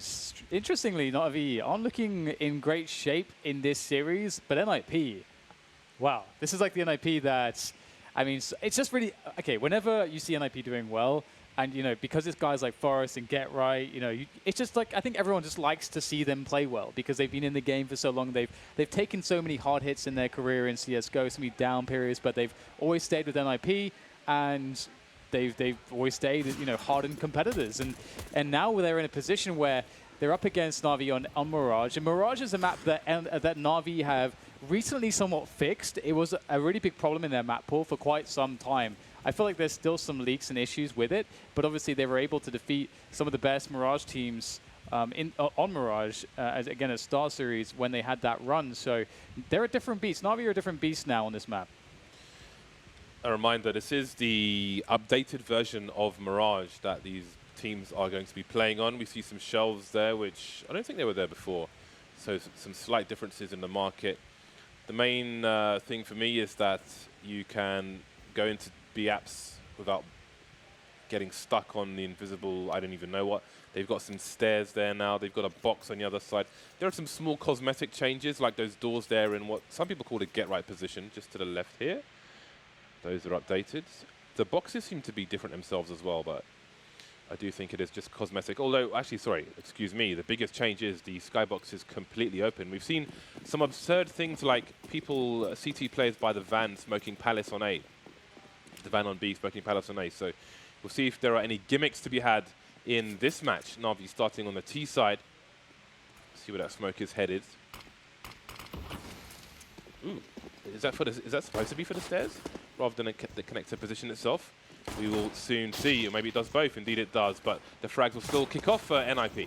teams, interestingly, Na'Vi aren't looking in great shape in this series, but NiP, wow, this is like the NiP that, I mean, it's just really, okay, whenever you see NiP doing well, and, you know, because it's guys like Forrest and Get Right, you know, it's just like, I think everyone just likes to see them play well because they've been in the game for so long. They've taken so many hard hits in their career in CSGO, so many down periods, but they've always stayed with NiP, and they've always stayed, you know, hardened competitors. And now they're in a position where they're up against Na'Vi on Mirage. And Mirage is a map that Na'Vi have recently somewhat fixed. It was a really big problem in their map pool for quite some time. I feel like there's still some leaks and issues with it, but obviously they were able to defeat some of the best Mirage teams on Mirage, again, at Star Series when they had that run. So they're a different beast. Na'Vi are a different beast now on this map. A reminder, this is the updated version of Mirage that these teams are going to be playing on. We see some shelves there, which I don't think they were there before. So some slight differences in the market. The main thing for me is that you can go into B-apps without getting stuck on the invisible, I don't even know what. They've got some stairs there now. They've got a box on the other side. There are some small cosmetic changes, like those doors there in what some people call a get-right position, just to the left here. Those are updated. The boxes seem to be different themselves as well, but I do think it is just cosmetic. Although, actually, sorry, excuse me, the biggest change is the skybox is completely open. We've seen some absurd things like people, CT players by the van smoking Palace on A. The van on B smoking Palace on A. So we'll see if there are any gimmicks to be had in this match. Na'Vi starting on the T side. See where that smoke is headed. Ooh, is that supposed to be for the stairs rather than the connector position itself? We will soon see, or maybe it does both. Indeed it does, but the frags will still kick off for NiP.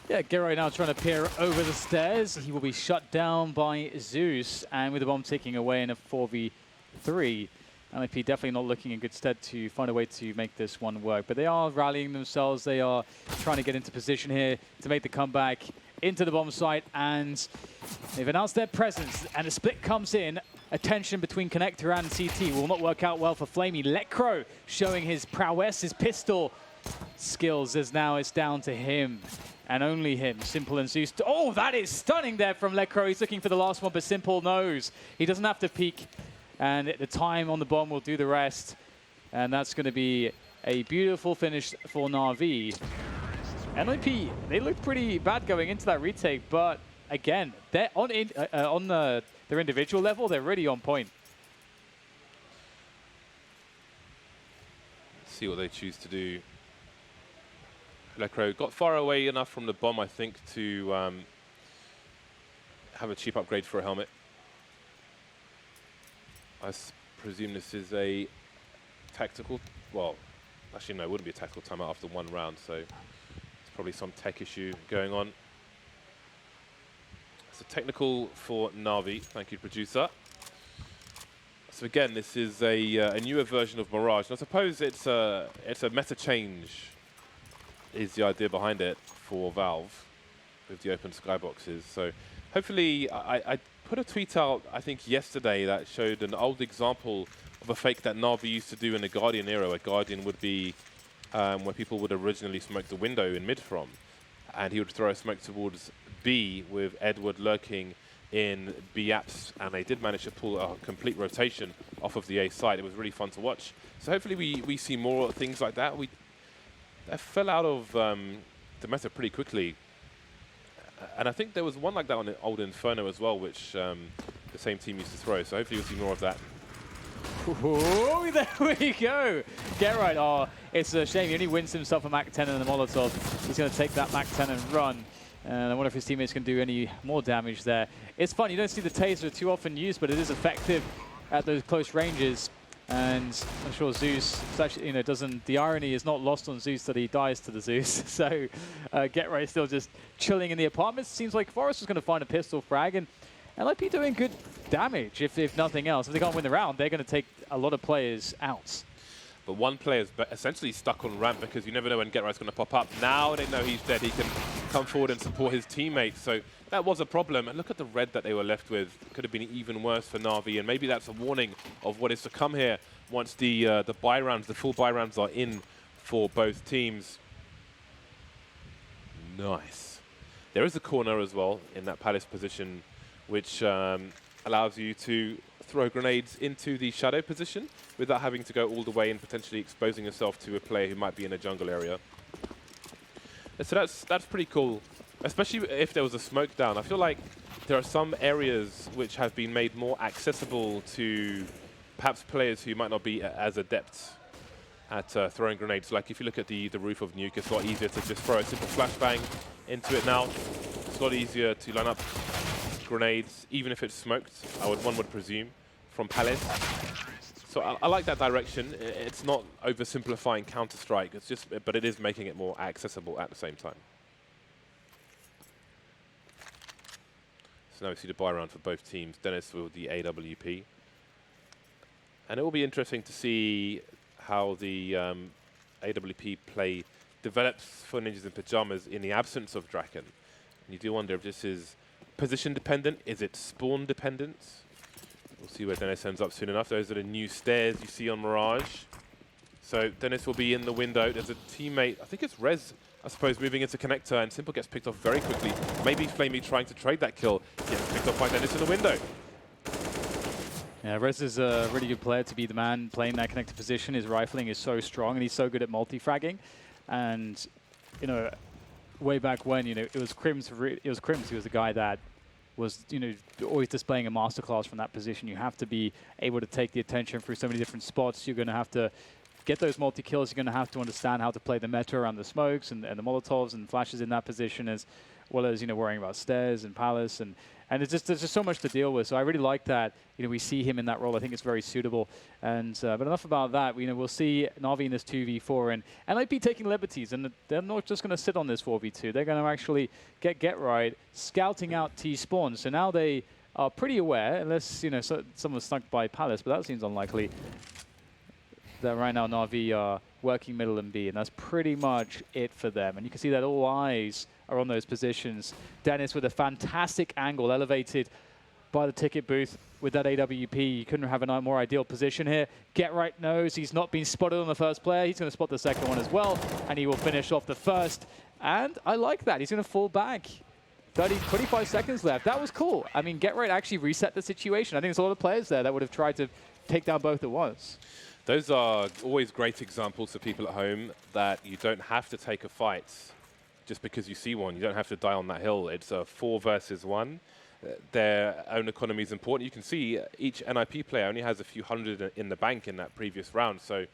Yeah, Gero now trying to peer over the stairs. He will be shut down by Zeus, and with the bomb ticking away in a 4v3. NiP definitely not looking in good stead to find a way to make this one work. But they are rallying themselves. They are trying to get into position here to make the comeback into the bomb site. And they've announced their presence. And a split comes in. A tension between Connector and CT will not work out well for Flamey. Lecro showing his prowess, his pistol skills, as now it's down to him. And only him. Simple and Zeus. Oh, that is stunning there from Lecro. He's looking for the last one, but Simple knows. He doesn't have to peek. And the time on the bomb will do the rest. And that's going to be a beautiful finish for Na'Vi. NiP, they looked pretty bad going into that retake, but again, they're on their individual level, they're really on point. Let's see what they choose to do. Lecro got far away enough from the bomb, I think, to have a cheap upgrade for a helmet. I presume this is a tactical, well, actually no, it wouldn't be a tactical timeout after one round, so it's probably some tech issue going on. It's a technical for Na'Vi, thank you producer. So again, this is a newer version of Mirage, and I suppose it's a meta change is the idea behind it for Valve with the open skyboxes. So hopefully, I put a tweet out, I think yesterday, that showed an old example of a fake that Na'Vi used to do in the Guardian era, where Guardian would be where people would originally smoke the window in mid from, and he would throw a smoke towards B with Edward lurking in B apps, and they did manage to pull a complete rotation off of the A side. It was really fun to watch. So hopefully we see more things like that. That fell out of the meta pretty quickly. And I think there was one like that on the old Inferno as well, which the same team used to throw. So hopefully we'll see more of that. Ooh, there we go. Get right. Oh, it's a shame. He only wins himself a Mach 10 and a Molotov. He's going to take that Mach 10 and run. And I wonder if his teammates can do any more damage there. It's fun. You don't see the taser too often used, but it is effective at those close ranges. And I'm sure Zeus, actually, you know, doesn't. The irony is not lost on Zeus that he dies to the Zeus. So Get Right still just chilling in the apartment. Seems like Forrest is going to find a pistol frag, and NiP doing good damage, if nothing else. If they can't win the round, they're going to take a lot of players out. But one player is essentially stuck on ramp because you never know when Get Right's going to pop up. Now they know he's dead. He can come forward and support his teammates. So that was a problem. And look at the red that they were left with. Could have been even worse for Na'Vi. And maybe that's a warning of what is to come here once the buy rounds, the full buy rounds are in for both teams. Nice. There is a corner as well in that Palace position, which allows you to throw grenades into the shadow position without having to go all the way and potentially exposing yourself to a player who might be in a jungle area. So that's pretty cool, especially if there was a smoke down. I feel like there are some areas which have been made more accessible to perhaps players who might not be as adept at throwing grenades. Like if you look at the roof of Nuke, it's a lot easier to just throw a simple flashbang into it now. It's a lot easier to line up grenades, even if it's smoked, one would presume, from Palace. So I like that direction. It's not oversimplifying Counter-Strike, it's just, but it is making it more accessible at the same time. So now we see the buy round for both teams. Dennis with the AWP. And it will be interesting to see how the AWP play develops for Ninjas in Pyjamas in the absence of Draken. And you do wonder if this is position dependent, is it spawn dependent? We'll see where Dennis ends up soon enough. Those are the new stairs you see on Mirage. So Dennis will be in the window. There's a teammate, I think it's Rez, I suppose, moving into connector, and Simple gets picked off very quickly. Maybe Flamey trying to trade that kill. Gets picked off by Dennis in the window. Yeah, Rez is a really good player to be the man playing that connector position. His rifling is so strong, and he's so good at multi-fragging. And, you know, way back when, you know, it was Crims who was the guy that was, you know, always displaying a masterclass from that position. You have to be able to take the attention through so many different spots. You're going to have to get those multi-kills. You're going to have to understand how to play the meta around the smokes and the Molotovs and flashes in that position, as well as, you know, worrying about stairs and Palace. And it's just, there's just so much to deal with. So I really like that, you know, we see him in that role. I think it's very suitable. And but enough about that. You know, we'll see Na'Vi in this 2v4, and NiP taking liberties, and they're not just going to sit on this 4v2. They're going to actually get right, scouting out T-spawn. So now they are pretty aware, unless, you know, someone's snuck by Palace, but that seems unlikely, that right now Na'Vi are working middle and B, and that's pretty much it for them. And you can see that all eyes are on those positions. Dennis with a fantastic angle, elevated by the ticket booth with that AWP. You couldn't have a more ideal position here. Get Right knows he's not been spotted on the first player. He's going to spot the second one as well, and he will finish off the first. And I like that. He's going to fall back. 25 seconds left. That was cool. I mean, Get Right actually reset the situation. I think there's a lot of players there that would have tried to take down both at once. Those are always great examples for people at home that you don't have to take a fight just because you see one. You don't have to die on that hill. It's a 4 versus 1. Their own economy is important. You can see each NiP player only has a few hundred in the bank in that previous round, so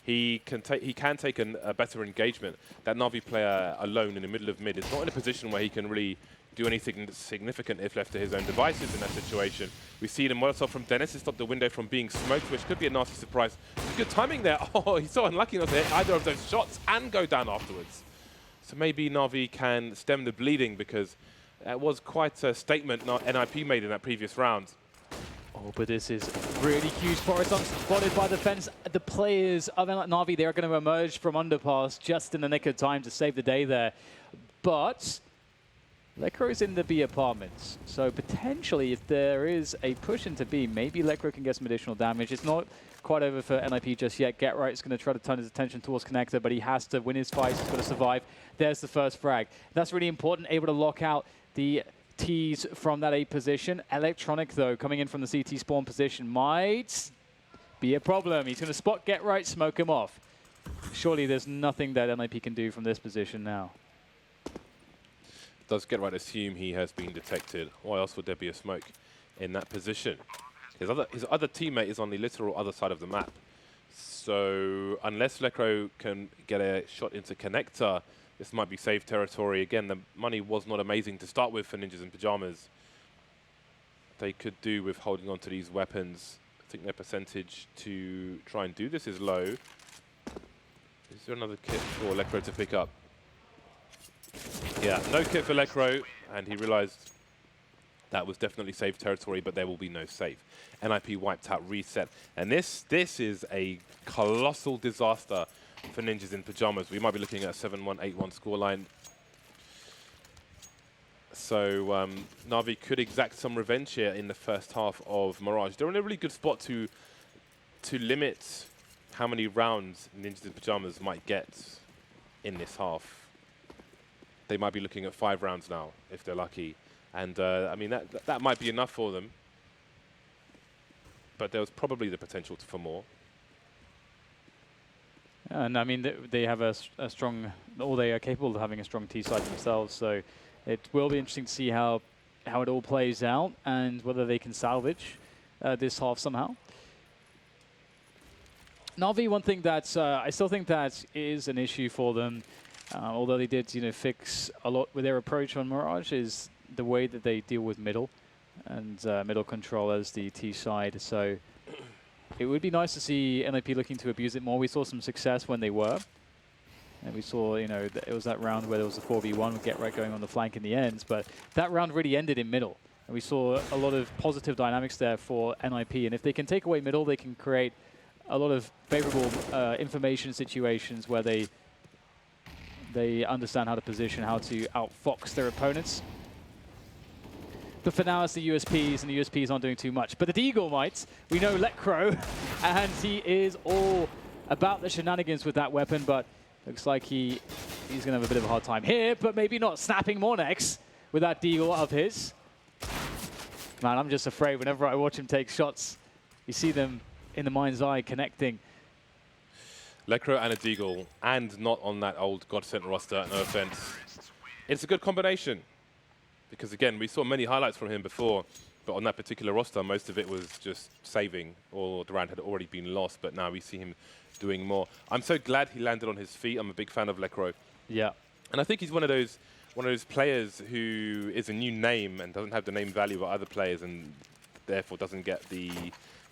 he can take a better engagement. That Na'Vi player alone in the middle of mid is not in a position where he can really do anything significant if left to his own devices in that situation. We see the Molotov from Dennis to stop the window from being smoked, which could be a nasty surprise. Good timing there. Oh, he's so unlucky not to hit either of those shots and go down afterwards. So maybe Na'Vi can stem the bleeding, because it was quite a statement NiP made in that previous round. Oh, but this is really huge. Forest spotted by the fence. The players of Na'Vi, they are going to emerge from underpass just in the nick of time to save the day there. But Lekro is in the B apartments, so potentially if there is a push into B, maybe Lekro can get some additional damage. It's not quite over for NiP just yet. Get Right is going to try to turn his attention towards Connector, but he has to win his fight. He's got to survive. There's the first frag. That's really important, able to lock out the T's from that A position. Electronic, though, coming in from the CT spawn position might be a problem. He's going to spot Get Right, smoke him off. Surely there's nothing that NiP can do from this position now. Does Get Right assume he has been detected? Why else would there be a smoke in that position? His other teammate is on the literal other side of the map. So unless Lekro can get a shot into Connector, this might be safe territory. Again, the money was not amazing to start with for Ninjas in Pyjamas. They could do with holding on to these weapons. I think their percentage to try and do this is low. Is there another kit for Lekro to pick up? Yeah, no kit for Lekro, and he realized that was definitely safe territory, but there will be no safe. NiP wiped out, reset. And this is a colossal disaster for Ninjas in Pyjamas. We might be looking at a 7-1, 8-1 scoreline. So Na'Vi could exact some revenge here in the first half of Mirage. They're in a really good spot to limit how many rounds Ninjas in Pyjamas might get in this half. they might be looking at 5 rounds now if they're lucky. And I mean, that might be enough for them. But there was probably the potential for more. And I mean, they have a strong, or they are capable of having a strong T side themselves. So it will be interesting to see how it all plays out and whether they can salvage this half somehow. Na'Vi, one thing that I still think that is an issue for them, although they did, fix a lot with their approach on Mirage, is the way that they deal with middle and middle control as the T side. So it would be nice to see NiP looking to abuse it more. We saw some success when they were. And we saw, it was that round where there was a 4v1 with Get Right going on the flank in the ends. But that round really ended in middle. And we saw a lot of positive dynamics there for NiP. And if they can take away middle, they can create a lot of favorable information situations where they understand how to position, how to outfox their opponents. But for now, it's the USPs, and the USPs aren't doing too much. But the Deagle might. We know Lecro, and he is all about the shenanigans with that weapon, but looks like he's going to have a bit of a hard time here, but maybe not snapping Mornex with that Deagle of his. Man, I'm just afraid whenever I watch him take shots, you see them in the mind's eye connecting. Lecro and a Deagle, and not on that old God-sent roster, no offense. It's a good combination. Because again, we saw many highlights from him before, but on that particular roster, most of it was just saving, or the round had already been lost, but now we see him doing more. I'm so glad he landed on his feet. I'm a big fan of Lecro. Yeah. And I think he's one of those players who is a new name and doesn't have the name value of other players, and therefore doesn't get the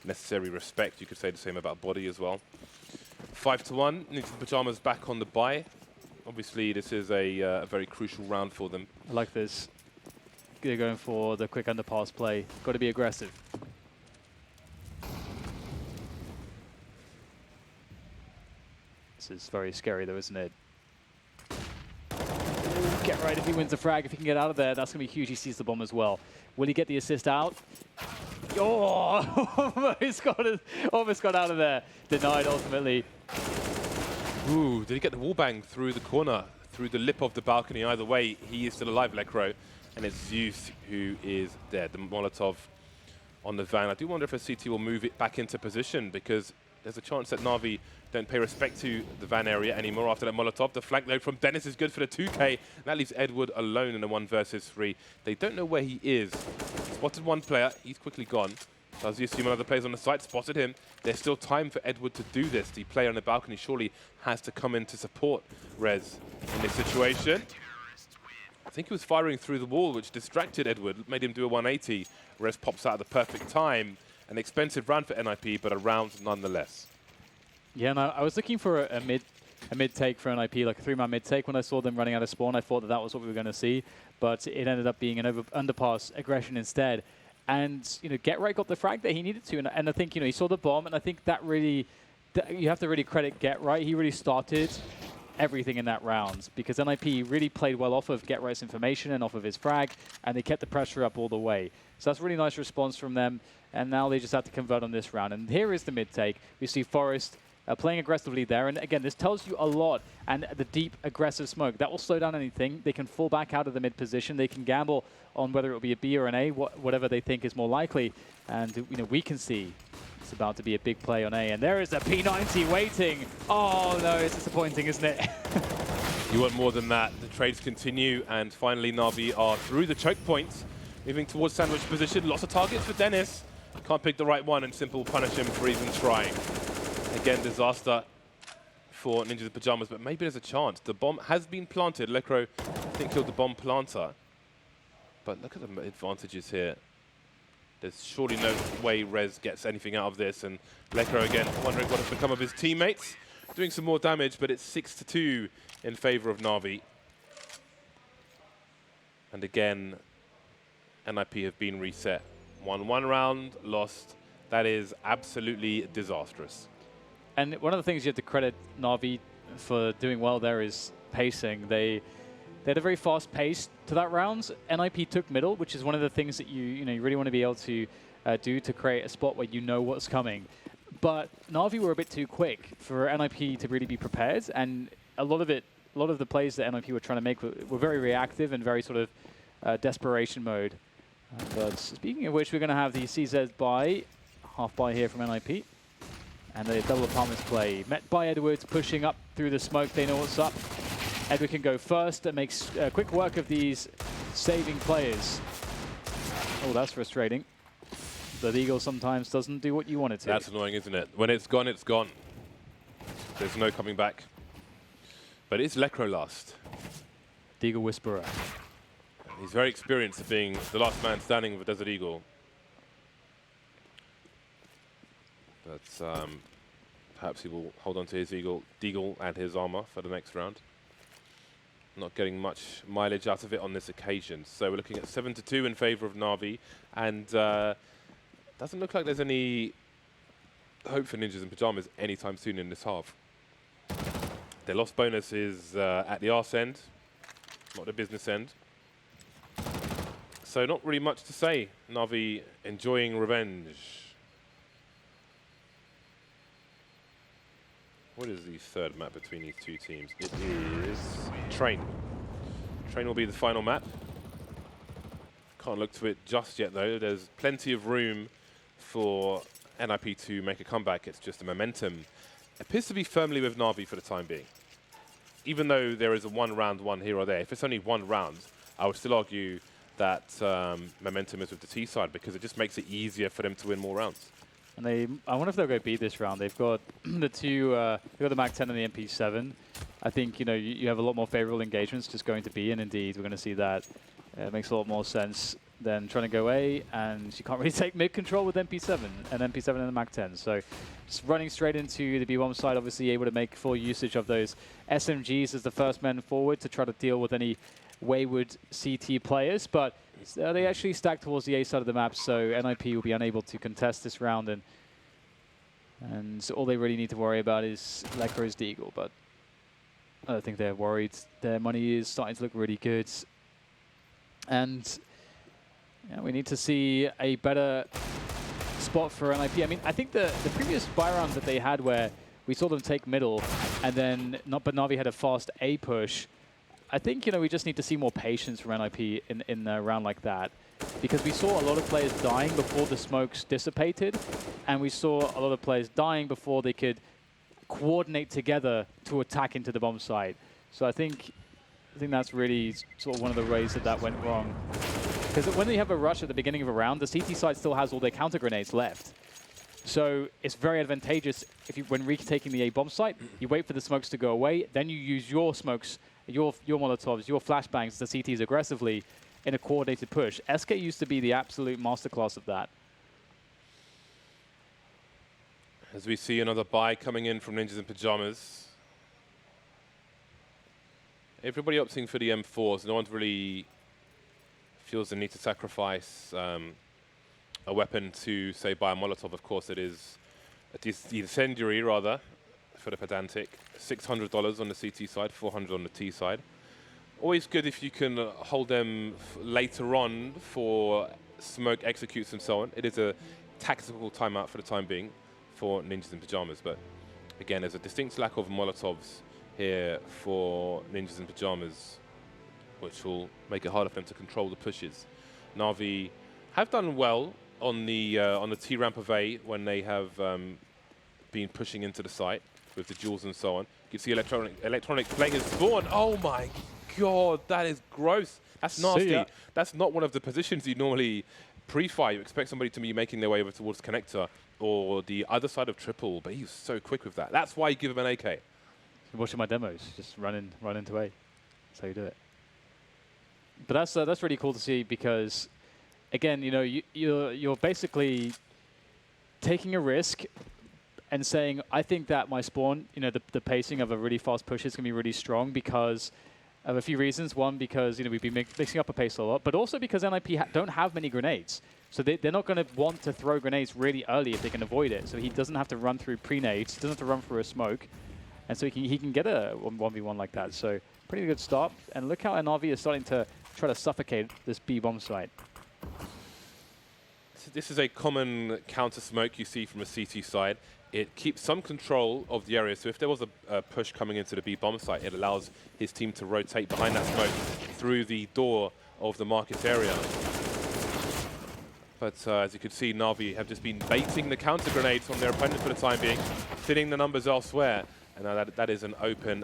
necessary respect. You could say the same about Body as well. 5-1, Ninja Pyjamas back on the bye. Obviously, this is a very crucial round for them. I like this. They're going for the quick underpass play. Got to be aggressive. This is very scary though, isn't it? Get Right, if he wins the frag, if he can get out of there, that's going to be huge. He sees the bomb as well. Will he get the assist out? Oh, almost got out of there. Denied ultimately. Ooh, did he get the wallbang through the corner, through the lip of the balcony? Either way, he is still alive, Lecro. And it's Zeus who is dead. The Molotov on the van. I do wonder if a CT will move it back into position, because there's a chance that Na'Vi don't pay respect to the van area anymore after that Molotov. The flank load from Dennis is good for the 2K. That leaves Edward alone in a 1 versus 3. They don't know where he is. Spotted one player. He's quickly gone. Does he assume another player's on the site? Spotted him. There's still time for Edward to do this. The player on the balcony surely has to come in to support Rez in this situation. I think he was firing through the wall, which distracted Edward, made him do a 180. Rez pops out at the perfect time. An expensive round for NiP, but a round nonetheless. Yeah, and I was looking for a mid take for NiP, like a 3-man mid take. When I saw them running out of spawn, I thought that was what we were going to see, but it ended up being an underpass aggression instead. And Get Right got the frag that he needed to, and I think he saw the bomb, and I think that really, you have to really credit Get Right. He really started everything in that round, because NiP really played well off of Get Right's information and off of his frag, and they kept the pressure up all the way. So that's a really nice response from them, and now they just have to convert on this round. And here is the mid take. We see Forest playing aggressively there, and again, this tells you a lot. And the deep, aggressive smoke, that will slow down anything. They can fall back out of the mid position. They can gamble on whether it will be a B or an A, whatever they think is more likely. And we can see it's about to be a big play on A, and there is a P90 waiting. Oh no, it's disappointing, isn't it? You want more than that. The trades continue, and finally Na'Vi are through the choke points, moving towards sandwich position. Lots of targets for Dennis. Can't pick the right one, and Simple punish him for even trying. Again, disaster for Ninjas Pyjamas, but maybe there's a chance. The bomb has been planted. Lecro, I think, killed the bomb planter. But look at the advantages here. There's surely no way Rez gets anything out of this, and Lecro again wondering what has become of his teammates. Doing some more damage, but it's 6-2 in favor of Na'Vi. And again, NiP have been reset. Won 1 round, lost. That is absolutely disastrous. And one of the things you have to credit Na'Vi for doing well there is pacing. They had a very fast pace to that round. NiP took middle, which is one of the things that you really want to be able to do to create a spot where you know what's coming. But Na'Vi were a bit too quick for NiP to really be prepared, and a lot of it a lot of the plays that NiP were trying to make were very reactive and very sort of desperation mode. But speaking of which, we're going to have the CZ buy, half buy here from NiP. And a double apartments play. Met by Edwards, pushing up through the smoke. They know what's up. Edward can go first and makes quick work of these saving players. Oh, that's frustrating. The Eagle sometimes doesn't do what you want it to. That's annoying, isn't it? When it's gone, it's gone. There's no coming back. But it's Lekro last. Eagle Whisperer. He's very experienced at being the last man standing with Desert Eagle. But perhaps he will hold on to his Deagle and his armor for the next round. Not getting much mileage out of it on this occasion. So we're looking at 7-2 in favor of Na'Vi. And doesn't look like there's any hope for Ninjas in Pyjamas anytime soon in this half. Their lost bonus is at the arse end, not the business end. So not really much to say. Na'Vi enjoying revenge. What is the third map between these two teams? It is Train. Train will be the final map. Can't look to it just yet though. There's plenty of room for NiP to make a comeback. It's just the momentum appears to be firmly with Na'Vi for the time being. Even though there is a one-round one here or there, if it's only one round, I would still argue that momentum is with the T side because it just makes it easier for them to win more rounds. And I wonder if they'll go B this round. They've got the two, they've got the Mac 10 and the MP7. I think, you know, you have a lot more favorable engagements just going to B, and indeed we're going to see that. It makes a lot more sense than trying to go A, and you can't really take mid control with MP7 and the Mac 10. So just running straight into the B bomb side, obviously able to make full usage of those SMGs as the first men forward to try to deal with any wayward CT players, but they actually stack towards the A side of the map, so NiP will be unable to contest this round, and so all they really need to worry about is Lekro's Deagle, but I don't think they're worried. Their money is starting to look really good, and yeah, we need to see a better spot for NiP. I mean, I think the previous buy round that they had where we saw them take middle, and then but Na'Vi had a fast A push. I think, you know, we just need to see more patience from NiP in a round like that, because we saw a lot of players dying before the smokes dissipated, and we saw a lot of players dying before they could coordinate together to attack into the bomb side. So I think that's really sort of one of the ways that went wrong. Because when they have a rush at the beginning of a round, the CT side still has all their counter grenades left. So it's very advantageous if when retaking the A bomb site, you wait for the smokes to go away, then you use your smokes, your Molotovs, your flashbangs, the CTs aggressively in a coordinated push. SK used to be the absolute masterclass of that. As we see another buy coming in from Ninjas in Pyjamas. Everybody opting for the M4s. No one really feels the need to sacrifice a weapon to, say, buy a Molotov. Of course, it is the incendiary, rather, for the pedantic. $600 on the CT side, $400 on the T side. Always good if you can hold them later on for smoke executes and so on. It is a tactical timeout for the time being for Ninjas in Pyjamas. But again, there's a distinct lack of Molotovs here for Ninjas in Pyjamas, which will make it harder for them to control the pushes. Na'Vi have done well on the T ramp of A when they have been pushing into the site with the duels and so on. You can see electronic playing his spawn. Oh my god, that is gross. That's nasty. That's not one of the positions you normally pre-fire. You expect somebody to be making their way over towards connector or the other side of triple, but he's so quick with that. That's why you give him an AK. Watching my demos, just run into A. That's how you do it. But that's really cool to see because, again, you know, you're basically taking a risk and saying, I think that my spawn, you know, the pacing of a really fast push is going to be really strong because of a few reasons. One, because, you know, we've been mixing up a pace a lot, but also because NiP don't have many grenades. So they're not going to want to throw grenades really early if they can avoid it. So he doesn't have to run through pre-nades, doesn't have to run through a smoke. And so he can get a 1v1 like that. So pretty good start. And look how Na'Vi is starting to try to suffocate this B bomb site. this is a common counter smoke you see from a CT side. It keeps some control of the area, so if there was a push coming into the B bomb site, it allows his team to rotate behind that smoke through the door of the market area. But as you can see, Na'Vi have just been baiting the counter grenades from their opponent for the time being, thinning the numbers elsewhere. And now that is an open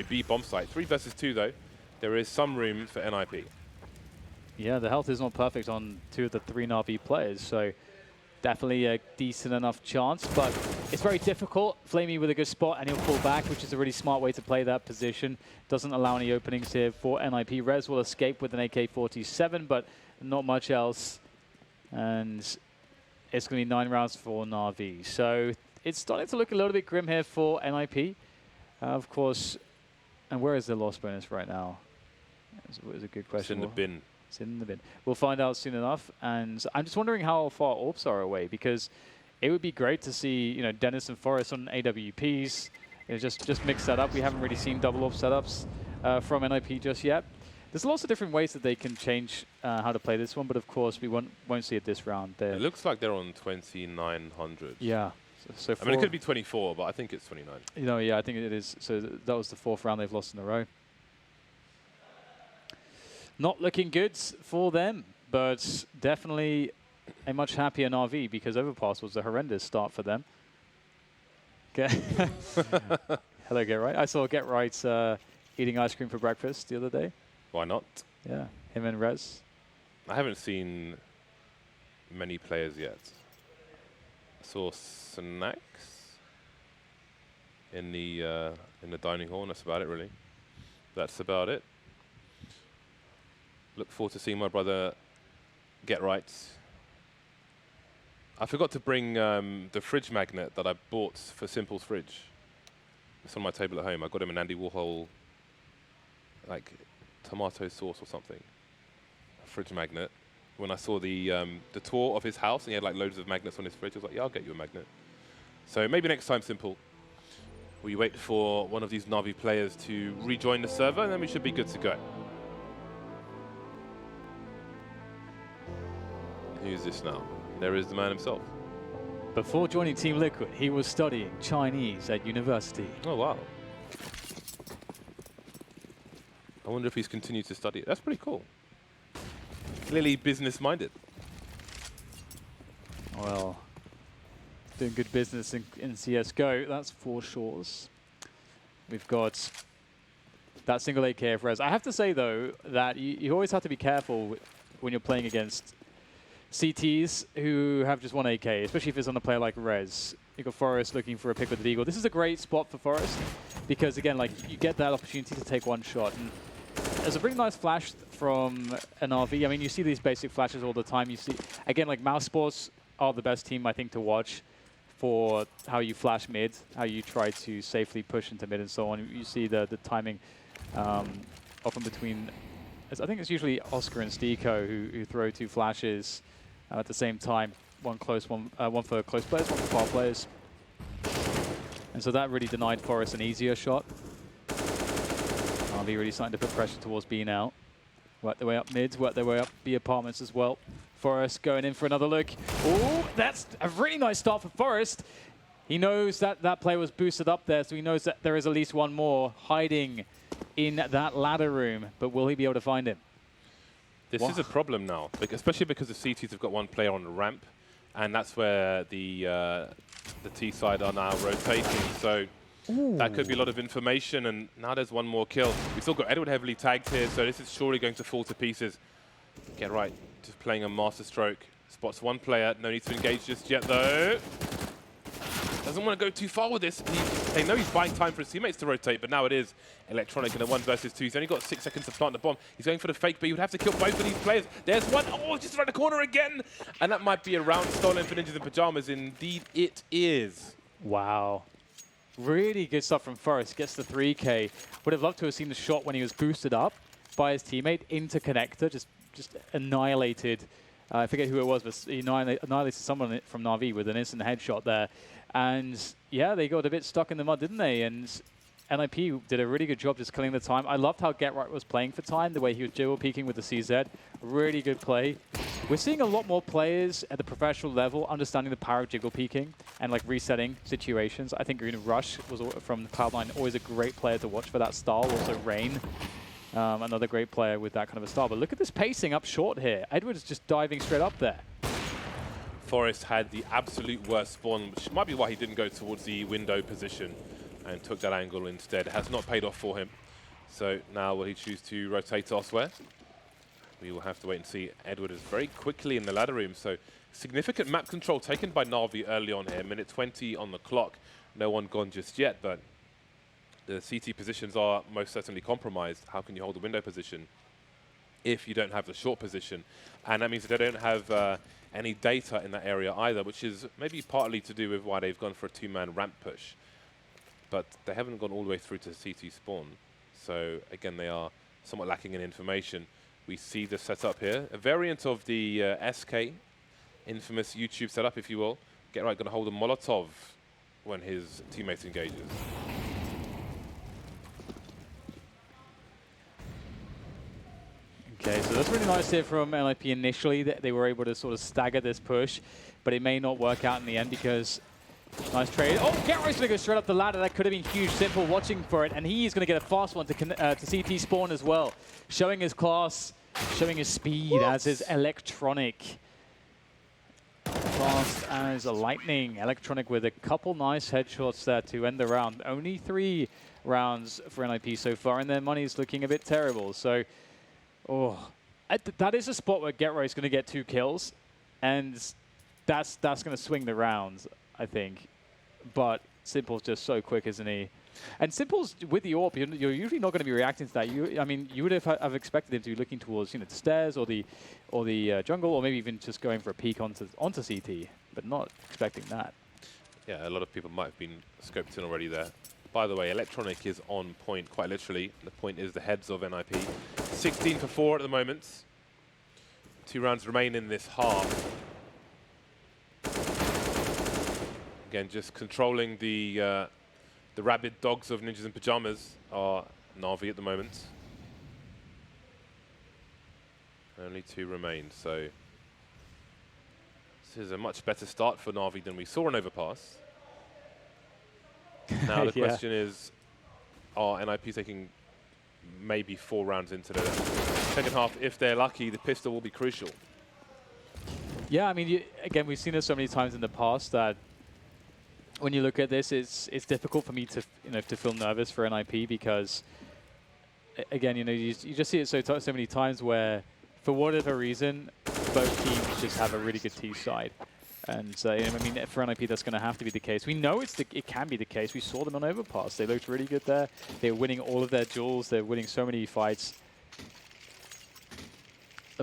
B bomb site. 3 versus 2 though. There is some room for NiP. Yeah, the health is not perfect on 2 of the 3 Na'Vi players, so definitely a decent enough chance, but it's very difficult. Flamey with a good spot, and he'll pull back, which is a really smart way to play that position. Doesn't allow any openings here for NiP. Rez will escape with an AK-47, but not much else. And it's going to be 9 rounds for Na'Vi. So it's starting to look a little bit grim here for NiP. Of course, and where is the loss bonus right now? It's a good question. It's in the bin. It's in the bin. We'll find out soon enough. And I'm just wondering how far AWPs are away, because it would be great to see, Dennis and Forrest on AWPs. Just mix that up. We haven't really seen double AWP setups from NiP just yet. There's lots of different ways that they can change how to play this one, but of course we won't see it this round. It looks like they're on 2,900. Yeah. So I mean, it could be 24, but I think it's 29. Yeah, I think it is. So that was the 4th round they've lost in a row. Not looking good for them, but definitely a much happier Na'Vi, because Overpass was a horrendous start for them. Okay. Hello, Get Right. I saw Get Right eating ice cream for breakfast the other day. Why not? Yeah, him and Rez. I haven't seen many players yet. I saw snacks in the dining hall, and that's about it, really. That's about it. Look forward to seeing my brother Get Right. I forgot to bring the fridge magnet that I bought for Simple's fridge. It's on my table at home. I got him an Andy Warhol, like, tomato sauce or something. A fridge magnet. When I saw the tour of his house and he had like loads of magnets on his fridge, I was like, yeah, I'll get you a magnet. So maybe next time, Simple, we wait for one of these Na'Vi players to rejoin the server, and then we should be good to go. Who's this now? There is the man himself. Before joining Team Liquid, he was studying Chinese at university. Oh, wow. I wonder if he's continued to study it. That's pretty cool. Clearly business-minded. Well, doing good business in CSGO, that's for sure. We've got that single AK of Rez. I have to say, though, that you always have to be careful when you're playing against CTs who have just one AK, especially if it's on a player like Rez. You've got Forrest looking for a pick with the Deagle. This is a great spot for Forrest because, again, like, you get that opportunity to take one shot. And there's a pretty nice flash from an RV. I mean, you see these basic flashes all the time. You see, again, like, Mouse Sports are the best team, I think, to watch for how you flash mid, how you try to safely push into mid and so on. You see the timing often between, I think it's usually Oscar and Stiko who throw 2 flashes at the same time. One close, one for close players, one for far players. And so that really denied Forrest an easier shot. RV really starting to put pressure towards B now. Work their way up mids, work their way up B apartments as well. Forrest going in for another look. Oh, that's a really nice start for Forrest. He knows that that player was boosted up there, so he knows that there is at least one more hiding in that ladder room. But will he be able to find him? This is a problem now, especially because the CTs have got one player on the ramp, and that's where the T side are now rotating. So that could be a lot of information, and now there's one more kill. We've still got Edward heavily tagged here, so this is surely going to fall to pieces. Get right, just playing a master stroke. Spots one player, no need to engage just yet though. Doesn't want to go too far with this. They know he's buying time for his teammates to rotate, but now it is Electronic in a 1 versus 2. He's only got 6 seconds to plant the bomb. He's going for the fake, but he would have to kill both of these players. There's one. Oh, just around the corner again. And that might be a round stolen for Ninjas in Pajamas. Indeed, it is. Wow. Really good stuff from Forrest. Gets the 3K. Would have loved to have seen the shot when he was boosted up by his teammate into connector. Just annihilated. I forget who it was, but he annihilated someone from Na'Vi with an instant headshot there. And yeah, they got a bit stuck in the mud, didn't they? And NiP did a really good job just killing the time. I loved how Get Right was playing for time, the way he was jiggle peeking with the CZ. Really good play. We're seeing a lot more players at the professional level understanding the power of jiggle peeking and like resetting situations. I think Rush was from Cloud9 always a great player to watch for that style. Also Rain, another great player with that kind of a style. But look at this pacing up short here. Edward's just diving straight up there. Forrest had the absolute worst spawn, which might be why he didn't go towards the window position and took that angle instead. It has not paid off for him. So now will he choose to rotate elsewhere? We will have to wait and see. Edward is very quickly in the ladder room, so significant map control taken by Na'Vi early on here. Minute 20 on the clock. No one gone just yet, but the CT positions are most certainly compromised. How can you hold the window position if you don't have the short position? And that means that they don't have any data in that area either, which is maybe partly to do with why they've gone for a two-man ramp push. But they haven't gone all the way through to CT spawn. So again, they are somewhat lacking in information. We see the setup here, a variant of the SK, infamous YouTube setup, if you will. Get Right going to hold a Molotov when his teammate engages. Okay, so that's really nice here from NiP initially. That they were able to sort of stagger this push, but it may not work out in the end because nice trade. Oh, Get Right's going to go straight up the ladder. That could have been huge. Simple watching for it, and he's going to get a fast one to CT spawn as well. Showing his class, showing his speed as his Electronic. Fast as a lightning. Electronic with a couple nice headshots there to end the round. Only 3 rounds for NiP so far, and their money's looking a bit terrible. So, that is a spot where Get Right's going to get 2 kills, and that's going to swing the rounds, I think. But Simple's just so quick, isn't he? And Simple's with the AWP, you're usually not going to be reacting to that. I mean, you would have expected him to be looking towards, the stairs or the jungle, or maybe even just going for a peek onto CT, but not expecting that. Yeah, a lot of people might have been scoped in already there. By the way, Electronic is on point, quite literally. The point is the heads of NiP. 16 for 4 at the moment. 2 rounds remain in this half. Again, just controlling the rabid dogs of Ninjas in Pyjamas are Na'Vi at the moment. Only 2 remain, so this is a much better start for Na'Vi than we saw in Overpass. Now the question is, are NiP taking maybe 4 rounds into the second half? If they're lucky, the pistol will be crucial. Yeah, I mean, again, we've seen this so many times in the past that when you look at this, it's difficult for me to to feel nervous for NiP because, again, you just see it so many times where, for whatever reason, both teams just have a really good T side. And I mean, for NiP, that's going to have to be the case. We know it can be the case. We saw them on Overpass. They looked really good there. They're winning all of their duels. They're winning so many fights.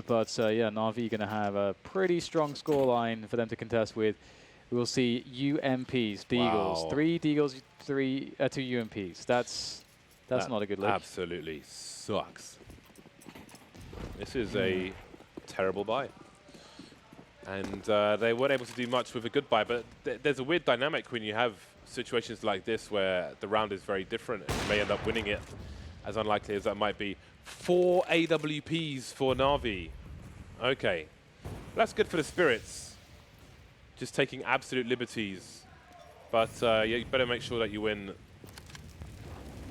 But yeah, Na'Vi going to have a pretty strong scoreline for them to contest with. We will see UMPs, Deagles, 3 Deagles, 2 UMPs. That's not a good look. Absolutely sucks. This is a terrible buy. And they weren't able to do much with a good buy, but there's a weird dynamic when you have situations like this where the round is very different and you may end up winning it, as unlikely as that might be. 4 AWPs for Na'Vi. Okay, that's good for the Spirits. Just taking absolute liberties. But yeah, you better make sure that you win.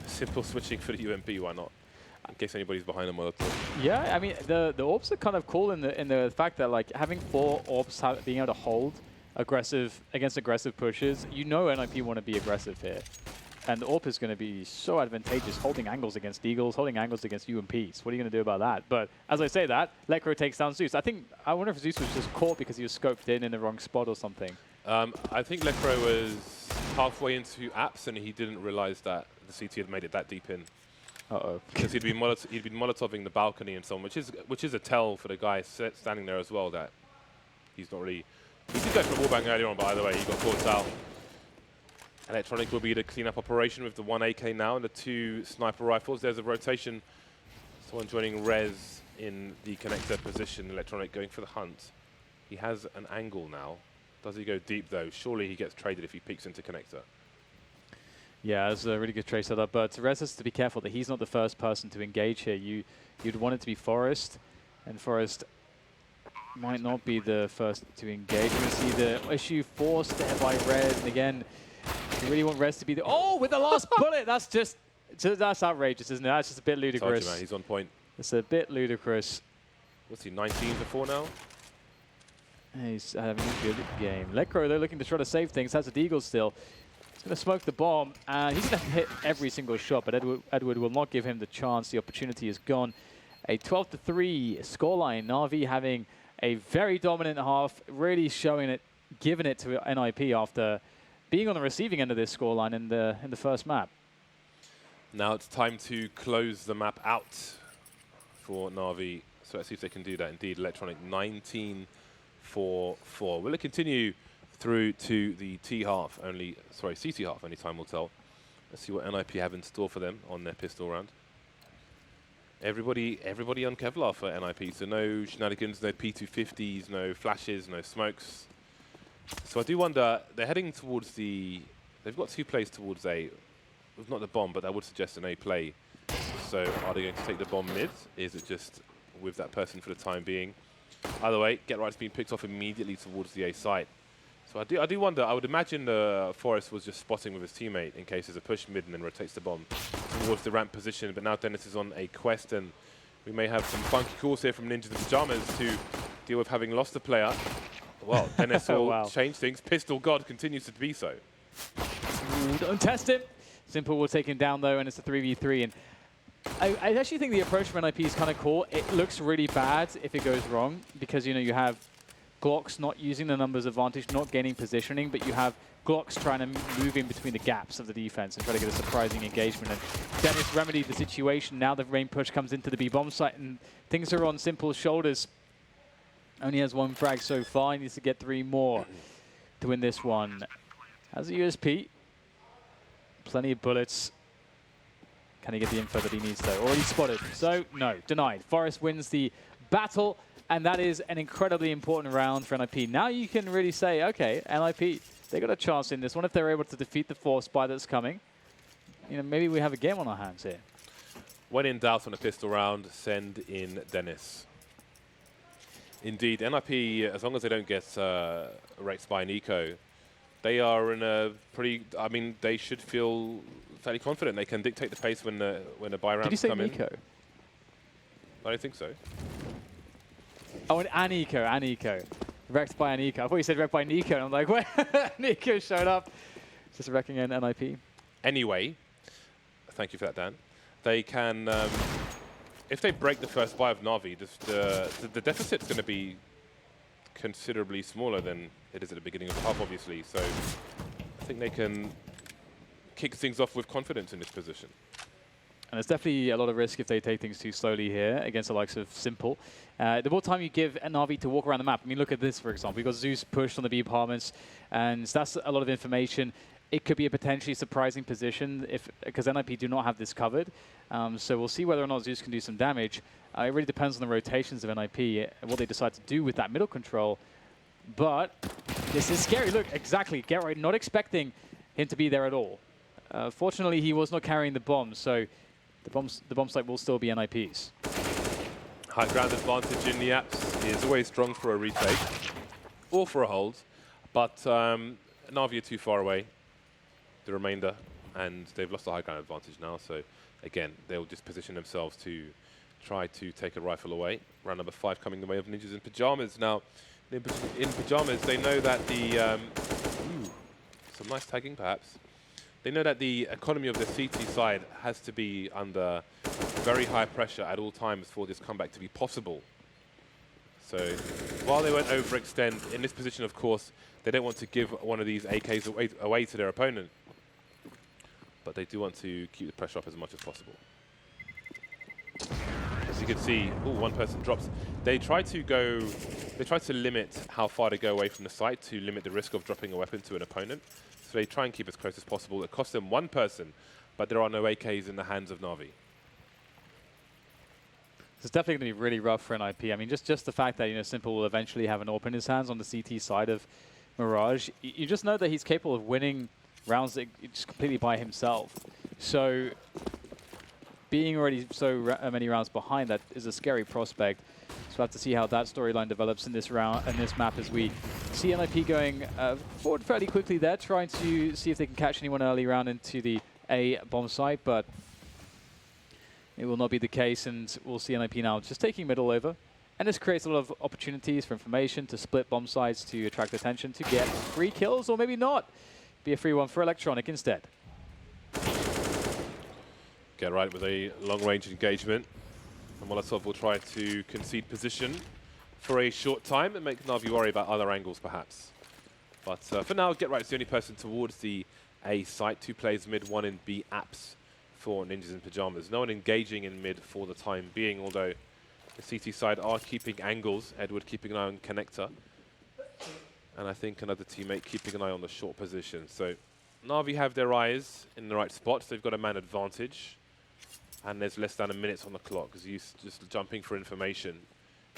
Simple switching for the UMP, why not? In case anybody's behind a Molotov. Yeah, I mean, the AWPs are kind of cool in the fact that, like, having 4 AWPs being able to hold against aggressive pushes, NiP want to be aggressive here. And the AWP is going to be so advantageous, holding angles against Deagles, holding angles against UMPs. What are you going to do about that? But as I say that, Lekro takes down Zeus. I wonder if Zeus was just caught because he was scoped in the wrong spot or something. I think Lekro was halfway into apps and he didn't realize that the CT had made it that deep in. Uh-oh. Because he'd been molotoving the balcony and so on, which is a tell for the guy standing there as well that he's not really. He did go for a wallbang earlier on, by the way. He got caught out. Electronic will be the cleanup operation with the 1 AK now and the 2 sniper rifles. There's a rotation. Someone joining Rez in the connector position. Electronic going for the hunt. He has an angle now. Does he go deep though? Surely he gets traded if he peeks into connector. Yeah, that's a really good trade setup. But Therese has to be careful that he's not the first person to engage here. You'd want it to be Forest, and Forest might not be the first to engage. We're going to see the issue forced there by Red. And again, you really want Res to be the... Oh, with the last bullet! That's that's outrageous, isn't it? That's just a bit ludicrous. Told you, man, he's on point. It's a bit ludicrous. What's he, 19 to 4 now? He's having a good game. Lekro, they're looking to try to save things. Has a deagle still. He's going to smoke the bomb, and he's going to hit every single shot, but Edward will not give him the chance. The opportunity is gone. A 12-3 scoreline. Na'Vi having a very dominant half, really showing it, giving it to NiP after being on the receiving end of this scoreline in the first map. Now it's time to close the map out for Na'Vi. So let's see if they can do that. Indeed, Electronic 19-4-4. Will it continue through to the CT half? Only time will tell. Let's see what NiP have in store for them on their pistol round. Everybody on Kevlar for NiP, so no shenanigans, no P250s, no flashes, no smokes. So I do wonder, they're heading towards the... They've got 2 plays towards A. Not the bomb, but that would suggest an A play. So are they going to take the bomb mid? Is it just with that person for the time being? Either way, Get Right's being picked off immediately towards the A site. So I do wonder, I would imagine Forrest was just spotting with his teammate in case there's a push mid and then rotates the bomb towards the ramp position. But now Dennis is on a quest, and we may have some funky calls here from Ninjas in Pyjamas to deal with having lost a player. Well, Dennis will change things. Pistol God continues to be so. Ooh, don't test him. Simple will take him down, though, and it's a 3v3. And I actually think the approach from NiP is kind of cool. It looks really bad if it goes wrong because, you know, you have Glocks not using the numbers advantage, not gaining positioning, but you have Glocks trying to move in between the gaps of the defense and try to get a surprising engagement. And Dennis remedied the situation. Now the rain push comes into the B-bomb site, and things are on Simple's shoulders. Only has 1 frag so far. He needs to get 3 more to win this one. Has a USP. Plenty of bullets. Can he get the info that he needs, though? Already spotted. So, no. Denied. Forest wins the battle. And that is an incredibly important round for NiP. Now you can really say, okay, NiP, they got a chance in this one if they're able to defeat the Force spy that's coming. You know, maybe we have a game on our hands here. When in doubt on a pistol round, send in Dennis. Indeed, NiP, as long as they don't get wrecked by an eco, they are in a pretty... I mean, they should feel fairly confident. They can dictate the pace when the buy rounds come in. Did you say Nico? I don't think so. Oh, an Eco. Wrecked by an Eco. I thought you said wrecked by Nico, and I'm like, where? Nico showed up. Just wrecking an NiP. Anyway, thank you for that, Dan. They can, if they break the first buy of Na'Vi, the deficit's going to be considerably smaller than it is at the beginning of the half, obviously. So I think they can kick things off with confidence in this position. And there's definitely a lot of risk if they take things too slowly here against the likes of Simple. The more time you give Na'Vi to walk around the map, I mean, look at this, for example. We've got Zeus pushed on the B apartments, and that's a lot of information. It could be a potentially surprising position because NiP do not have this covered. So we'll see whether or not Zeus can do some damage. It really depends on the rotations of NiP and what they decide to do with that middle control. But this is scary. Look, exactly. Get right, not expecting him to be there at all. Fortunately, he was not carrying the bomb, so the bomb site will still be NiP's. High ground advantage in the apps is always strong for a retake or for a hold, but Na'Vi are too far away, the remainder, and they've lost the high ground advantage now, so again, they'll just position themselves to try to take a rifle away. Round number 5 coming the way of Ninjas in Pyjamas. Now, in Pyjamas, they know that the... some nice tagging, perhaps. They know that the economy of the CT side has to be under very high pressure at all times for this comeback to be possible. So while they won't overextend, in this position, of course, they don't want to give one of these AKs away to their opponent. But they do want to keep the pressure up as much as possible. As you can see, one person drops. They try to limit how far they go away from the site to limit the risk of dropping a weapon to an opponent. So they try and keep as close as possible. It costs them 1 person, but there are no AKs in the hands of Na'Vi. It's definitely going to be really rough for NiP. I mean, just the fact that, you know, Simple will eventually have an AWP in his hands on the CT side of Mirage. You just know that he's capable of winning rounds just completely by himself. So being already so many rounds behind, that is a scary prospect. So we'll have to see how that storyline develops in this round and this map, as we see NiP going forward fairly quickly there, trying to see if they can catch anyone early round into the A bomb site, but it will not be the case, and we'll see NiP now just taking middle over. And this creates a lot of opportunities for information, to split bomb sites, to attract attention, to get free kills, or maybe not. Be a free one for Electronic instead. Get right with a long-range engagement. And Molotov will try to concede position for a short time and make Na'Vi worry about other angles, perhaps. But for now, Get Right's the only person towards the A site. 2 players mid, 1 in B apps for Ninjas in Pyjamas. No one engaging in mid for the time being, although the CT side are keeping angles. Edward keeping an eye on connector. And I think another teammate keeping an eye on the short position. So Na'Vi have their eyes in the right spots. They've got a man advantage. And there's less than a minute on the clock because he's just jumping for information.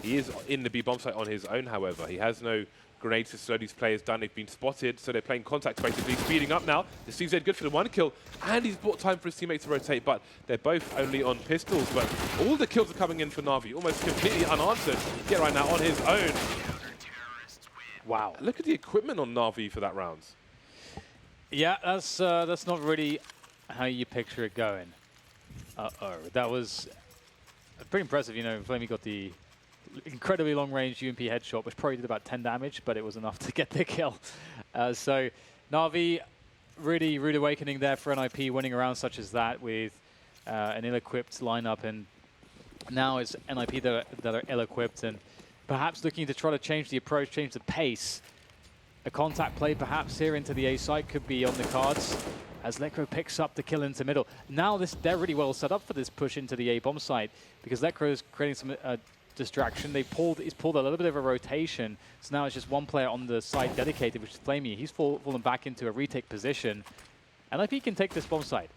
He is in the B bomb site on his own, however. He has no grenades to slow these players down. They've been spotted, so they're playing contact basically. Speeding up now. The CZ good for the 1 kill, and he's bought time for his teammate to rotate, but they're both only on pistols. But all the kills are coming in for Na'Vi, almost completely unanswered. Get right now on his own. Wow. Look at the equipment on Na'Vi for that round. Yeah, that's not really how you picture it going. Uh-oh, that was pretty impressive. You know, Flamey got the incredibly long-range UMP headshot, which probably did about 10 damage, but it was enough to get the kill. So Na'Vi really rude awakening there for NiP, winning a round such as that with an ill-equipped lineup, and now it's NiP that are ill-equipped and perhaps looking to try to change the approach, change the pace. A contact play perhaps here into the A site could be on the cards, as Lekro picks up the kill into middle. Now they're really well set up for this push into the A bomb site, because Lekro is creating some distraction. He's pulled a little bit of a rotation, so now it's just one player on the side dedicated, which is Flamey. He's fallen back into a retake position, and NiP can take this bomb site.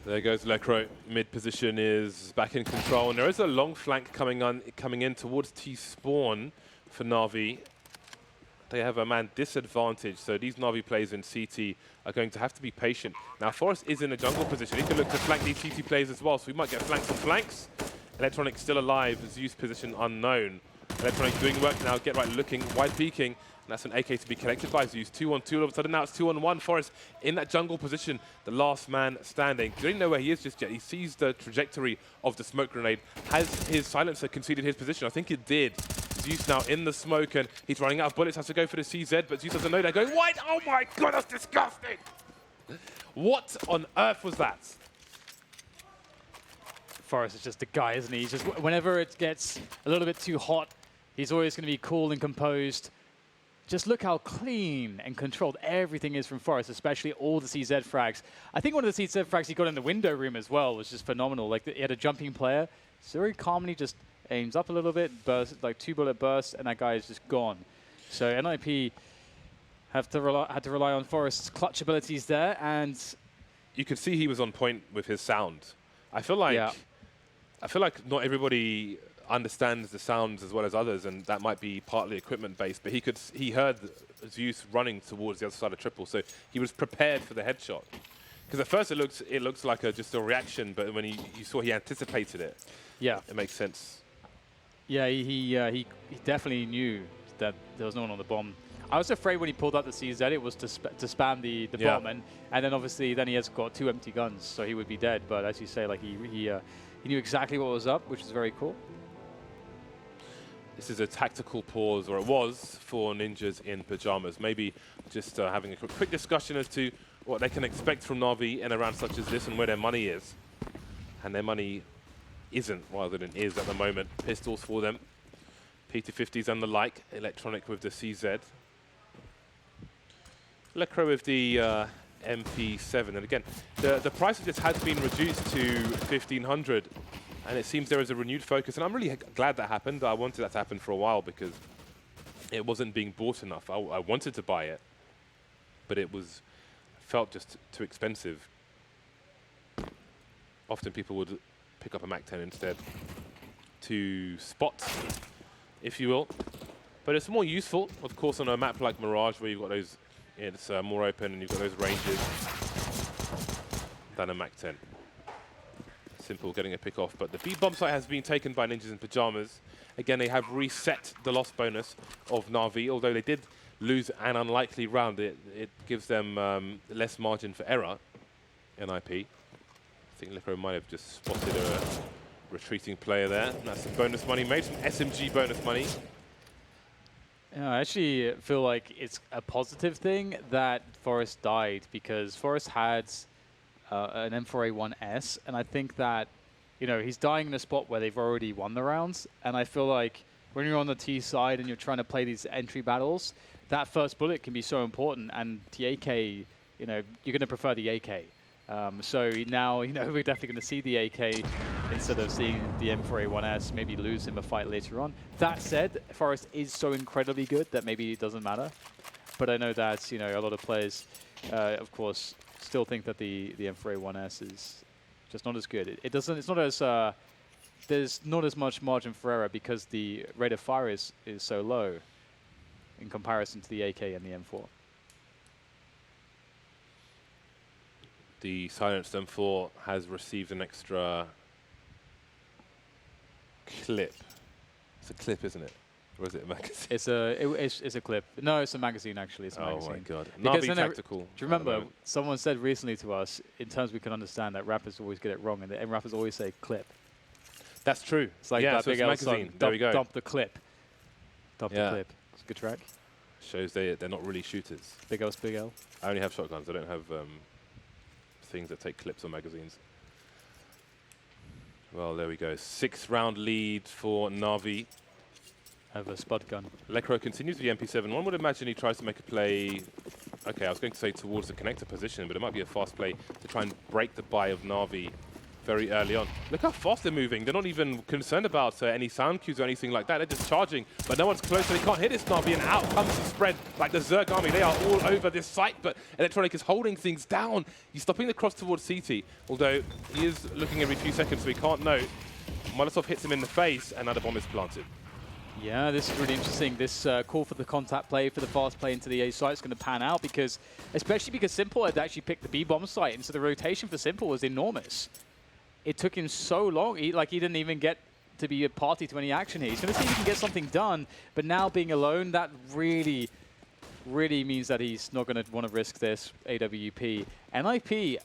There goes Lekro. Mid position is back in control, and there is a long flank coming in towards T-spawn for Na'Vi. They have a man disadvantage, so these Na'Vi players in CT are going to have to be patient. Now, Forrest is in a jungle position. He can look to flank these CT players as well, so we might get flanks on flanks. Electronic still alive, Zeus position unknown. Electronic doing work now, Get Right looking, wide peeking, and that's an AK to be collected by Zeus. 2-on-2, all of a sudden now it's 2-on-1. Forrest in that jungle position, the last man standing. He doesn't know where he is just yet. He sees the trajectory of the smoke grenade. Has his silencer conceded his position? I think it did. Zeus now in the smoke, and he's running out of bullets, has to go for the CZ, but Zeus doesn't know they're going wide. Oh my god, that's disgusting! What on earth was that? Forrest is just the guy, isn't he? He's just, whenever it gets a little bit too hot, he's always going to be cool and composed. Just look how clean and controlled everything is from Forrest, especially all the CZ frags. I think one of the CZ frags he got in the window room as well was just phenomenal. Like, he had a jumping player, so very calmly just aims up a little bit, bursts, like 2-bullet bursts, and that guy is just gone. So NiP had to rely on Forrest's clutch abilities there, and you could see he was on point with his sound. I feel like not everybody understands the sounds as well as others, and that might be partly equipment based. But he heard Zeus running towards the other side of triple, so he was prepared for the headshot. Because at first it looks like just a reaction, but when you saw he anticipated it, yeah, it makes sense. Yeah, he definitely knew that there was no one on the bomb. I was afraid when he pulled out the CZ, it was to spam the bomb, and then obviously then he has got 2 empty guns, so he would be dead. But as you say, like he knew exactly what was up, which is very cool. This is a tactical pause, or it was, for Ninjas in Pyjamas. Maybe just having a quick discussion as to what they can expect from Na'Vi in a round such as this and where their money is. And their money isn't, rather than is at the moment. Pistols for them. P250s and the like. Electronic with the CZ. Lekro with the MP7. And again, the price of this has been reduced to 1,500. And it seems there is a renewed focus. And I'm really glad that happened. I wanted that to happen for a while because it wasn't being bought enough. I wanted to buy it, but felt just too expensive. Often people would pick up a Mac 10 instead to spot, if you will. But it's more useful, of course, on a map like Mirage, where you've got those it's more open and you've got those ranges than a Mach 10. Simple getting a pick off, but the B bomb site has been taken by Ninjas in Pajamas. Again, they have reset the loss bonus of Na'Vi, although they did lose an unlikely round. It gives them less margin for error, NiP. I think Lipo might have just spotted a retreating player there. That's some bonus money made, some SMG bonus money. Yeah, I actually feel like it's a positive thing that Forest died, because Forest had an M4A1S, and I think that, you know, he's dying in a spot where they've already won the rounds, and I feel like when you're on the T side and you're trying to play these entry battles, that first bullet can be so important, and the AK, you know, you're going to prefer the AK. So now, you know, we're definitely going to see the AK instead of seeing the M4A1S, maybe lose him a fight later on. That said, Forest is so incredibly good that maybe it doesn't matter. But I know that, you know, a lot of players, of course, still think that the M4A1S is just not as good. It's not as, there's not as much margin for error because the rate of fire is so low in comparison to the AK and the M4. The silenced M4 has received an extra clip. It's a clip, isn't it? Or is it a magazine? It's a clip. No, it's a magazine, actually. It's a magazine. Oh, my God. Because Na'Vi tactical. Do you remember, someone said recently to us, in terms we can understand, that rappers always get it wrong, and rappers always say clip. That's true. It's like yeah, that so Big it's a L magazine. song, There we go. Dump the clip. Dump the clip. It's a good track. Shows they're not really shooters. Big L's Big L. I only have shotguns. I don't have things that take clips or magazines. Well, there we go. 6-round lead for Na'Vi. Have a spud gun. Lekro continues with the MP7. One would imagine he tries to make a play. Okay, I was going to say towards the connector position, but it might be a fast play to try and break the buy of Na'Vi very early on. Look how fast they're moving. They're not even concerned about any sound cues or anything like that. They're just charging, but no one's close, so they can't hit this Na'Vi, and out comes the spread like the Zerg army. They are all over this site, but Electronic is holding things down. He's stopping the cross towards CT, although he is looking every few seconds, so he can't know. Molotov hits him in the face, and another bomb is planted. Yeah, this is really interesting. This call for the contact play, for the fast play into the A site is going to pan out, because, especially because Simple had actually picked the B bomb site, and so the rotation for Simple was enormous. It took him so long. He didn't even get to be a party to any action here. He's going to see if he can get something done, but now being alone, that really, really means that he's not going to want to risk this AWP. NiP,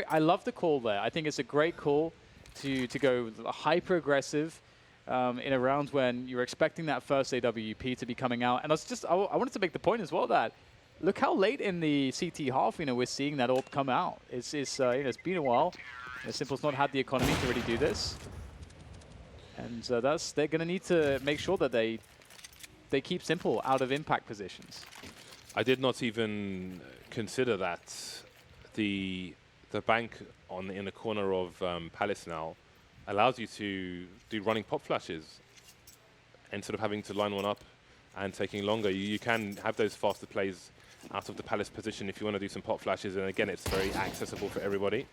I love the call there. I think it's a great call to go hyper aggressive in a round when you're expecting that first AWP to be coming out. And I wanted to make the point as well that look how late in the CT half, you know, we're seeing that AWP come out. It's you know, it's been a while. Simple's not had the economy to really do this, and they're going to need to make sure that they keep Simple out of impact positions. I did not even consider that the bank in the corner of Palace now allows you to do running pop flashes instead of having to line one up and taking longer. You can have those faster plays out of the Palace position if you want to do some pop flashes, and again, it's very accessible for everybody.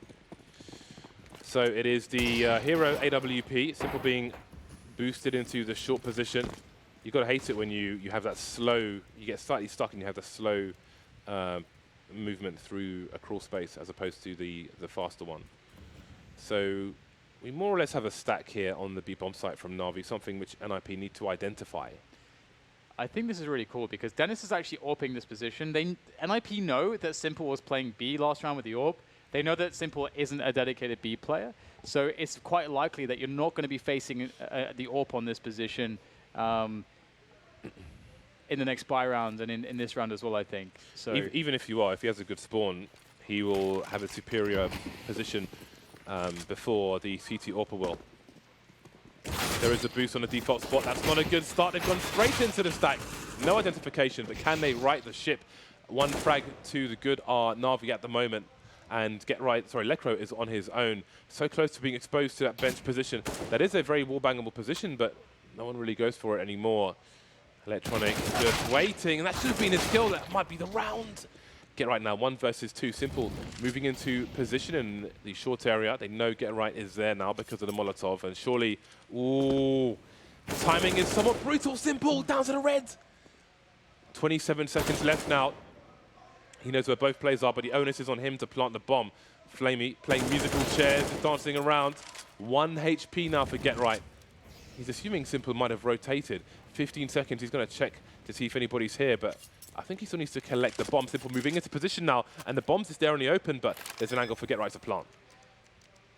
So it is the hero AWP, Simple being boosted into the short position. You've got to hate it when you have that slow, you get slightly stuck and you have the slow movement through a crawl space as opposed to the faster one. So we more or less have a stack here on the B bomb site from Na'Vi, something which NiP need to identify. I think this is really cool because Dennis is actually AWPing this position. NiP know that Simple was playing B last round with the AWP. They know that Simple isn't a dedicated B player, so it's quite likely that you're not going to be facing the AWP on this position in the next buy round and in this round as well, I think. So even if you are, if he has a good spawn, he will have a superior position before the CT AWPer will. There is a boost on the default spot. That's not a good start. They've gone straight into the stack. No identification, but can they right the ship? One frag to the good Na'Vi at the moment. And Lekro is on his own. So close to being exposed to that bench position. That is a very wall-bangable position, but no one really goes for it anymore. Electronic just waiting, and that should have been his kill. That might be the round. Get right now, 1 versus 2. Simple moving into position in the short area. They know Get Right is there now because of the Molotov, and surely, ooh, the timing is somewhat brutal. Simple down to the red. 27 seconds left now. He knows where both players are, but the onus is on him to plant the bomb. Flamey playing musical chairs, just dancing around. 1 HP now for Get Right. He's assuming Simple might have rotated. 15 seconds, he's going to check to see if anybody's here, but I think he still needs to collect the bomb. Simple moving into position now, and the bomb's just there in the open, but there's an angle for Get Right to plant.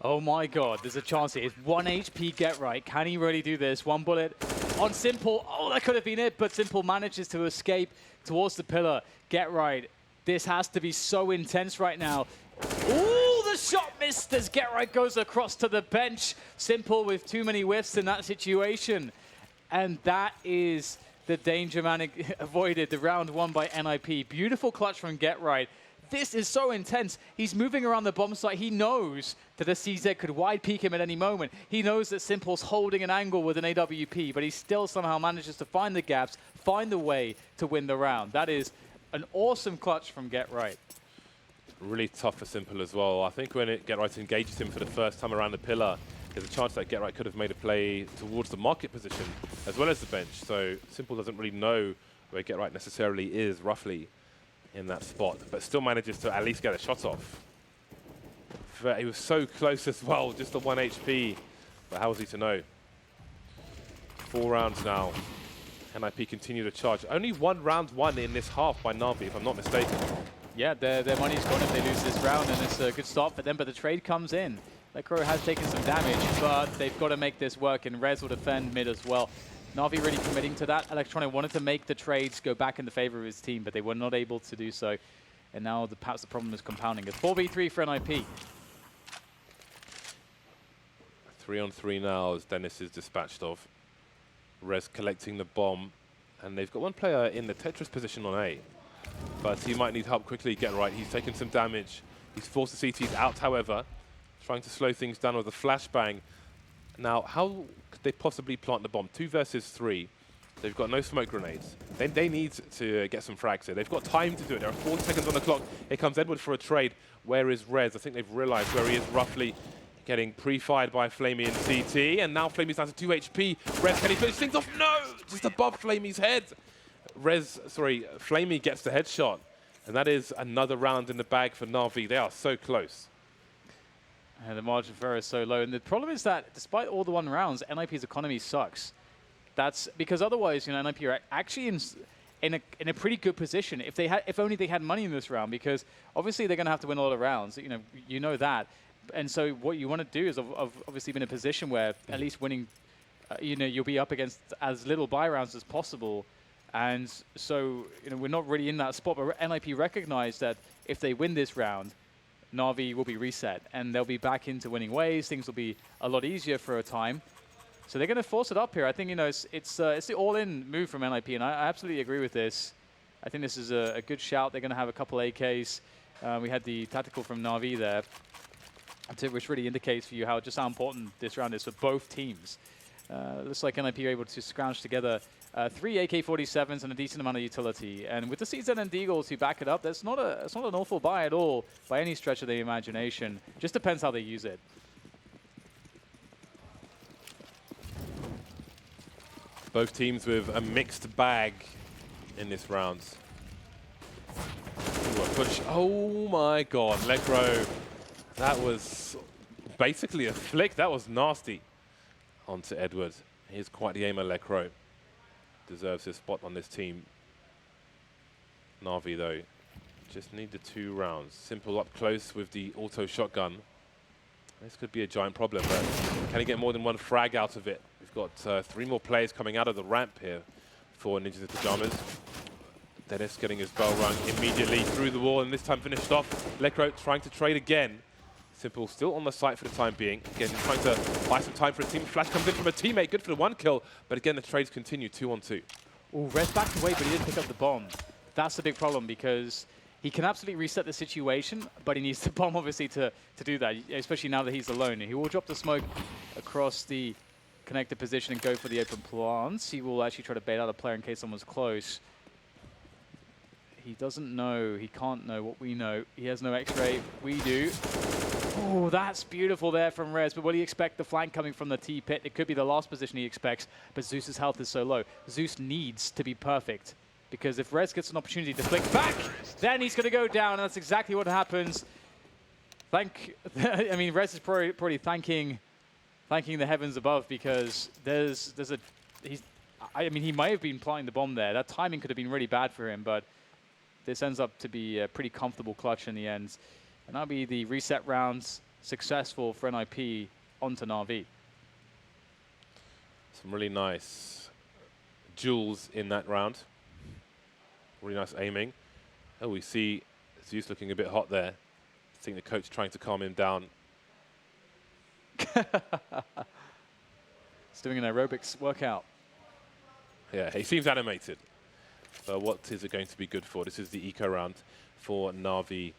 Oh my god, there's a chance here. It's 1 HP Get Right. Can he really do this? 1 bullet on Simple. Oh, that could have been it, but Simple manages to escape towards the pillar. Get Right. This has to be so intense right now. Ooh, the shot missed as Get Right goes across to the bench. Simple with too many whiffs in that situation. And that is the danger man avoided, the round 1 by NiP. Beautiful clutch from Get Right. This is so intense. He's moving around the bomb site. He knows that the CZ could wide peek him at any moment. He knows that Simple's holding an angle with an AWP, but he still somehow manages to find the gaps, find the way to win the round. That is an awesome clutch from Get Right. Really tough for Simple as well. I think when Get Right engages him for the first time around the pillar, there's a chance that Get Right could have made a play towards the market position as well as the bench. So Simple doesn't really know where Get Right necessarily is roughly in that spot, but still manages to at least get a shot off. He was so close as well, just the 1 HP, but how was he to know? 4 rounds now. NiP continue to charge. Only round one in this half by Na'Vi, if I'm not mistaken. Yeah, their money's gone if they lose this round, and it's a good start for them, but the trade comes in. Lekro has taken some damage, but they've got to make this work, and Rez will defend mid as well. Na'Vi really committing to that. Electronic wanted to make the trades go back in the favor of his team, but they were not able to do so. And now perhaps the problem is compounding. It's 4v3 for NiP. 3-on-3 now as Dennis is dispatched of. Rez collecting the bomb, and they've got one player in the Tetris position on A, but he might need help quickly. Get Right, he's taken some damage. He's forced the CTs out, however, trying to slow things down with a flashbang. Now, how could they possibly plant the bomb? 2 versus 3. They've got no smoke grenades. They need to get some frags here. They've got time to do it. There are 4 seconds on the clock. Here comes Edward for a trade. Where is Rez? I think they've realized where he is roughly. Getting pre-fired by Flamey and CT, and now Flamey's down to 2 HP. Rez, can he finish things off? No! Just above Flamey's head. Flamey gets the headshot, and that is another round in the bag for Na'Vi. They are so close. And the margin for error is so low, and the problem is that despite all the 1 rounds, NiP's economy sucks. That's because otherwise, you know, NiP are actually in a pretty good position if only they had money in this round, because obviously they're going to have to win a lot of rounds. You know that. And so what you want to do is obviously be in a position where at least winning, you'll be up against as little buy rounds as possible. And so, we're not really in that spot, but NiP recognize that if they win this round, Na'Vi will be reset and they'll be back into winning ways. Things will be a lot easier for a time. So they're going to force it up here. I think, it's the all-in move from NiP, and I absolutely agree with this. I think this is a good shout. They're going to have a couple AKs. We had the tactical from Na'Vi there, which really indicates for you how important this round is for both teams. Looks like NiP are able to scrounge together 3 AK-47s and a decent amount of utility. And with the CZ and Deagle to back it up, that's not an awful buy at all by any stretch of the imagination. Just depends how they use it. Both teams with a mixed bag in this round. Ooh, a push. Oh my god, Lekro. That was basically a flick. That was nasty. Onto Edward. He's quite the aimer, Lekro. Deserves his spot on this team. Na'Vi, though, just need the 2 rounds. Simple up close with the auto shotgun. This could be a giant problem, but can he get more than 1 frag out of it? We've got 3 more players coming out of the ramp here for Ninjas in Pyjamas. Dennis getting his bell rung immediately through the wall, and this time finished off. Lekro trying to trade again. Simple still on the site for the time being. Again, trying to buy some time for a team. Flash comes in from a teammate, good for the 1 kill. But again, the trades continue 2-on-2. Oh, Rez backed away, but he didn't pick up the bomb. That's the big problem, because he can absolutely reset the situation, but he needs the bomb, obviously, to do that, especially now that he's alone. He will drop the smoke across the connected position and go for the open plants. He will actually try to bait out a player in case someone's close. He doesn't know. He can't know what we know. He has no X-ray. We do. Oh, that's beautiful there from Rez. But what do you expect? The flank coming from the T-pit. It could be the last position he expects, but Zeus's health is so low. Zeus needs to be perfect because if Rez gets an opportunity to flick back, then he's going to go down, and that's exactly what happens. I mean, Rez is probably thanking the heavens above, because I mean, he might have been planting the bomb there. That timing could have been really bad for him, but this ends up to be a pretty comfortable clutch in the end. And that'll be the reset rounds successful for NiP onto Na'Vi. Some really nice duels in that round. Really nice aiming. Oh, we see Zeus looking a bit hot there. I think the coach trying to calm him down. He's doing an aerobics workout. Yeah, he seems animated. But what is it going to be good for? This is the eco round for Na'Vi.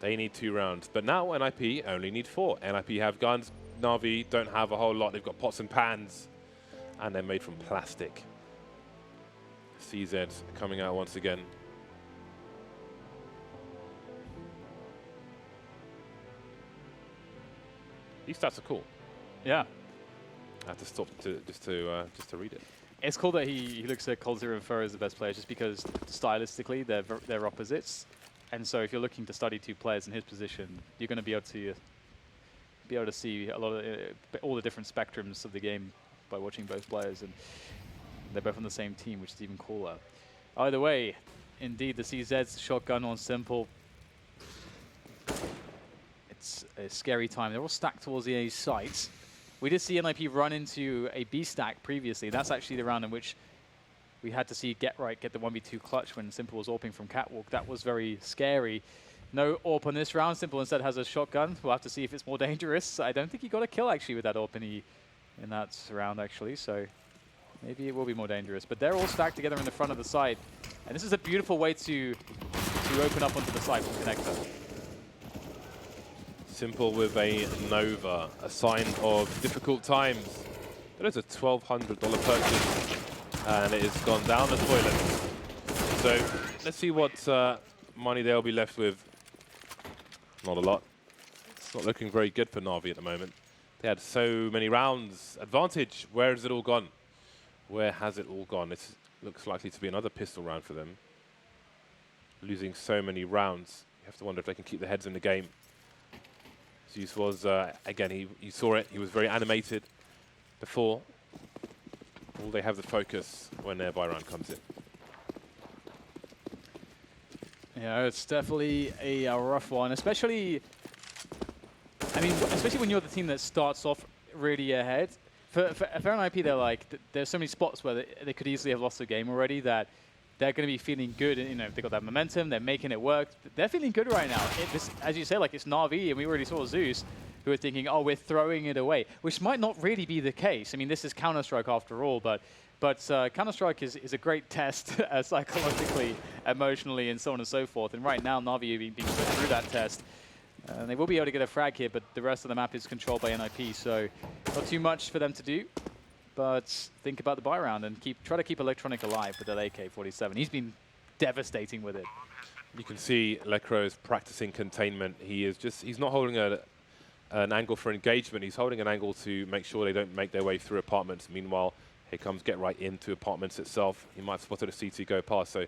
They need 2 rounds. But now NiP only need 4. NiP have guns. Na'Vi don't have a whole lot. They've got pots and pans. And they're made from plastic. CZ coming out once again. These stats are cool. Yeah. I have to stop just to read it. It's cool that he looks at Cold Zero and Fur as the best player, just because stylistically they're opposites. And so if you're looking to study 2 players in his position, you're going to be able to see a lot of all the different spectrums of the game by watching both players, and they're both on the same team, which is even cooler. Either way, indeed, the CZ's shotgun on Simple. It's a scary time. They're all stacked towards the A site. We did see NiP run into a B stack previously. That's actually the round in which we had to see get the 1v2 clutch when Simple was AWPing from Catwalk. That was very scary. No AWP on this round. Simple instead has a shotgun. We'll have to see if it's more dangerous. I don't think he got a kill actually with that AWP in that round actually, so maybe it will be more dangerous. But they're all stacked together in the front of the site, and this is a beautiful way to open up onto the site from Connector. Simple with a Nova, a sign of difficult times. That is a $1,200 purchase, and it has gone down the toilet. So let's see what money they'll be left with. Not a lot. It's not looking very good for Na'Vi at the moment. They had so many rounds advantage. Where has it all gone? Where has it all gone? It looks likely to be another pistol round for them. Losing so many rounds, you have to wonder if they can keep their heads in the game. Zeus was, again, you saw it, he was very animated before. Will they have the focus when their buy round comes in? Yeah, it's definitely a rough one, especially, I mean, especially when you're the team that starts off really ahead. For NiP, they're like, there's so many spots where they could easily have lost the game already that they're going to be feeling good. You know, they got that momentum, they're making it work. They're feeling good right now. As you say, like, it's Na'Vi, and we already saw Zeus, who are thinking, oh, we're throwing it away, which might not really be the case. I mean, this is Counter-Strike after all, but Counter-Strike is a great test psychologically, emotionally, and so on and so forth. And right now, Na'Vi are being put through that test. They will be able to get a frag here, but the rest of the map is controlled by NiP, so not too much for them to do. But think about the buy round and try to keep Electronic alive with that AK-47. He's been devastating with it. You can see Lecro's practicing containment. He's not holding an angle for engagement. He's holding an angle to make sure they don't make their way through apartments. Meanwhile, here comes Get Right into apartments itself. He might have spotted a CT go past. So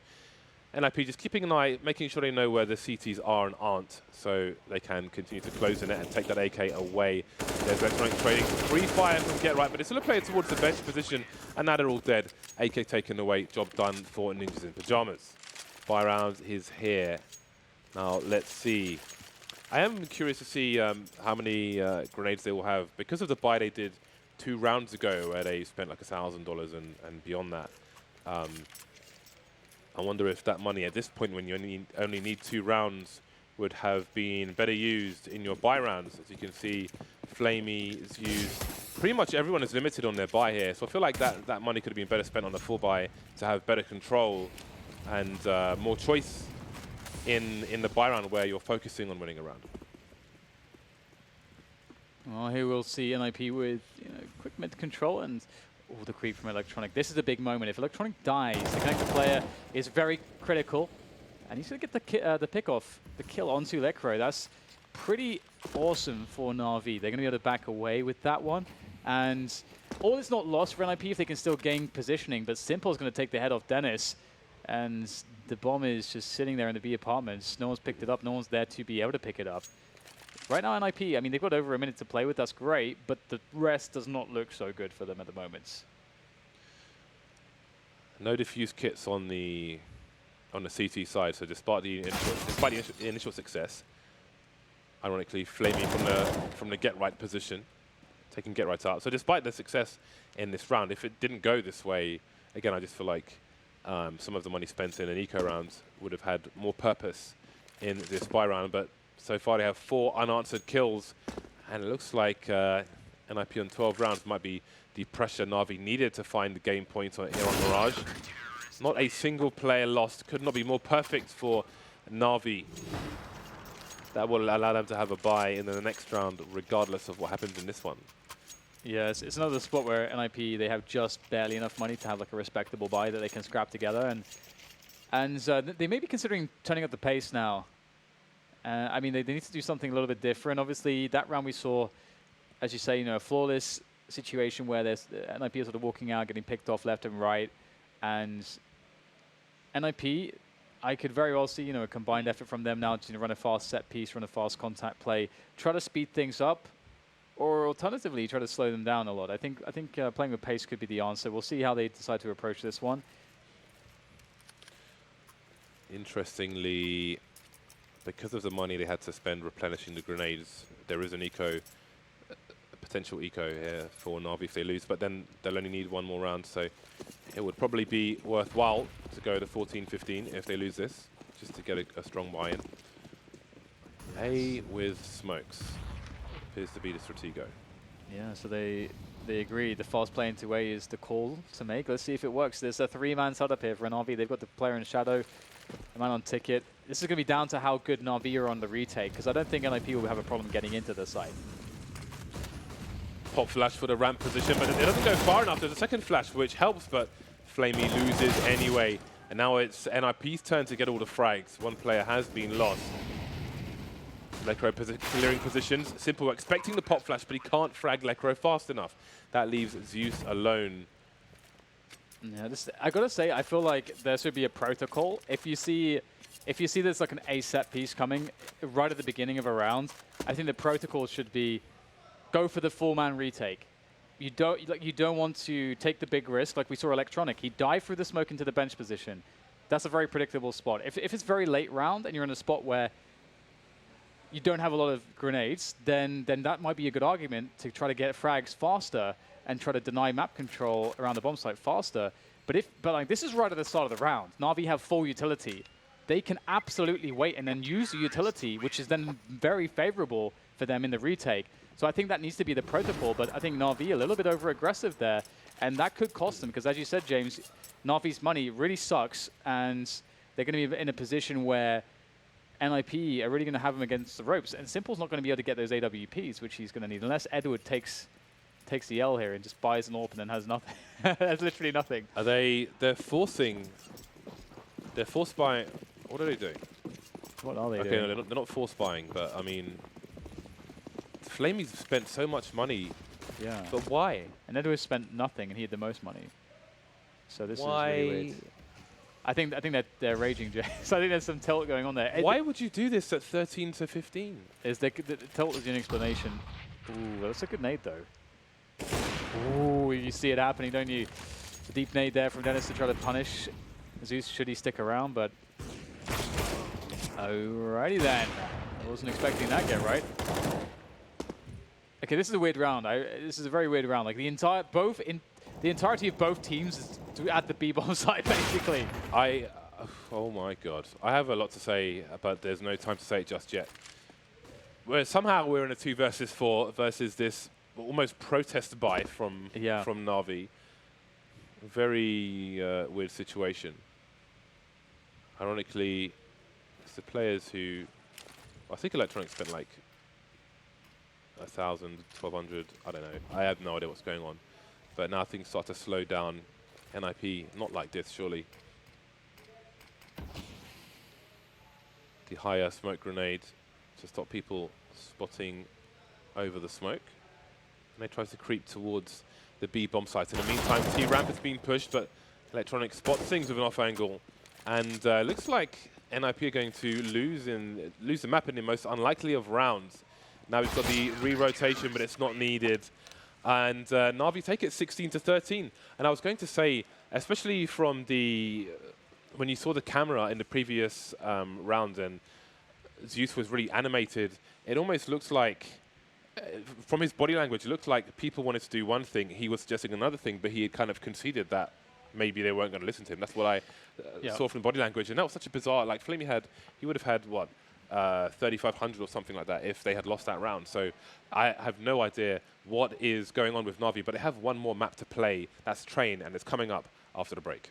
NiP just keeping an eye, making sure they know where the CTs are and aren't, so they can continue to close the net and take that AK away. There's Electronic trading. Free fire from Get Right, but it's still a player towards the bench position, and now they're all dead. AK taken away. Job done for Ninjas in Pajamas. Buy round is here. Now, let's see. I am curious to see how many grenades they will have. Because of the buy they did 2 rounds ago, where they spent like $1,000 and beyond that. I wonder if that money at this point, when you only need 2 rounds, would have been better used in your buy rounds. As you can see, Flamey is used. Pretty much everyone is limited on their buy here, so I feel like that money could have been better spent on the full buy to have better control and more choice in the buy round where you're focusing on winning a round. Well, here we'll see NiP with quick mid control and all the creep from Electronic. This is a big moment. If Electronic dies, the connector player is very critical, and he's going to get the pick off, the kill onto Lecro. That's pretty awesome for Na'Vi. They're going to be able to back away with that one, and all is not lost for NiP if they can still gain positioning. But Simple's going to take the head off Dennis. And the bomb is just sitting there in the B apartments. No one's picked it up. No one's there to be able to pick it up. Right now, NiP, I mean, they've got over a minute to play with. That's great, but the rest does not look so good for them at the moment. No diffuse kits on the CT side. So despite the initial success, ironically, flaming from the get right position, taking get right out. So despite the success in this round, if it didn't go this way, again, I just feel like some of the money spent in an eco round would have had more purpose in this spy round. But so far, they have 4 unanswered kills, and it looks like NiP on 12 rounds might be the pressure Na'Vi needed to find the game point here on Mirage. Not a single player lost. Could not be more perfect for Na'Vi. That will allow them to have a bye in the next round, regardless of what happens in this one. Yes, it's another spot where NiP, they have just barely enough money to have like a respectable buy that they can scrap together, and they may be considering turning up the pace now. I mean, they need to do something a little bit different. Obviously, that round we saw, as you say, a flawless situation where there's NiP is sort of walking out, getting picked off left and right, and NiP, I could very well see, a combined effort from them now to run a fast set piece, run a fast contact play, try to speed things up, or alternatively try to slow them down a lot. I think playing with pace could be the answer. We'll see how they decide to approach this one. Interestingly, because of the money they had to spend replenishing the grenades, there is an eco, a potential eco here for Na'Vi if they lose, but then they'll only need one more round, so it would probably be worthwhile to go to 14-15 if they lose this, just to get a strong buy-in. A with smokes appears to be the Stratego. Yeah, so they agree. The fast play into A is the call to make. Let's see if it works. There's a 3-man setup here for Na'Vi. They've got the player in shadow, the man on ticket. This is going to be down to how good Na'Vi are on the retake, because I don't think NiP will have a problem getting into the site. Pop flash for the ramp position, but it doesn't go far enough. There's a second flash, which helps, but Flamey loses anyway. And now it's NiP's turn to get all the frags. One player has been lost. Lecro clearing positions. Simple expecting the pop flash, but he can't frag Lecro fast enough. That leaves Zeus alone. Yeah, I gotta say, I feel like there should be a protocol. If you see there's like an A set piece coming right at the beginning of a round, I think the protocol should be go for the 4-man retake. You don't want to take the big risk like we saw Electronic. He dived through the smoke into the bench position. That's a very predictable spot. If it's very late round and you're in a spot where you don't have a lot of grenades, then that might be a good argument to try to get frags faster and try to deny map control around the bomb site faster. But like this is right at the start of the round. Na'Vi have full utility. They can absolutely wait and then use the utility, which is then very favorable for them in the retake. So I think that needs to be the protocol, but I think Na'Vi a little bit over-aggressive there, and that could cost them, because as you said, James, Na'Vi's money really sucks, and they're going to be in a position where NiP are really going to have him against the ropes, and Simple's not going to be able to get those AWPs, which he's going to need, unless Edward takes the L here and just buys an AWP and then has nothing. Has literally nothing. They're forced buying. What are they doing? What are they doing? Okay, no, they're not force buying, but I mean, Flamey's spent so much money. Yeah. But why? And Edward spent nothing, and he had the most money. So this why? is really weird. I think that they're raging, James. I think there's some tilt going on there. Why would you do this at 13-15? The tilt is an explanation. Ooh, that's a good nade though. Ooh, you see it happening, don't you? The deep nade there from Dennis to try to punish Zeus should he stick around, but alrighty then. I wasn't expecting that get right. Okay, this is a weird round. This is a very weird round. Like the entirety of both teams is at the B-bomb side, basically. Oh my god. I have a lot to say, but there's no time to say it just yet. Somehow we're in a 2 versus 4 versus this almost protest buy from Na'Vi. Very weird situation. Ironically, it's the players who, I think Electronic spent like 1,000, 1,200, I don't know. I have no idea what's going on. But now things start to slow down. NiP, not like this, surely. The higher smoke grenade to stop people spotting over the smoke. And they try to creep towards the B bomb site. In the meantime, T-Ramp is being pushed, but Electronic spots things with an off angle. And looks like NiP are going to lose the map in the most unlikely of rounds. Now we've got the re-rotation, but it's not needed. And Na'Vi take it 16-13. And I was going to say, especially from the when you saw the camera in the previous round and Zeus was really animated, it almost looks like, from his body language, it looked like people wanted to do one thing, he was suggesting another thing, but he had kind of conceded that maybe they weren't going to listen to him. That's what I saw from body language. And that was such a bizarre, like Flamey he would have had, what, 3,500 or something like that if they had lost that round. So I have no idea what is going on with Na'Vi, but they have one more map to play. That's Train, and it's coming up after the break.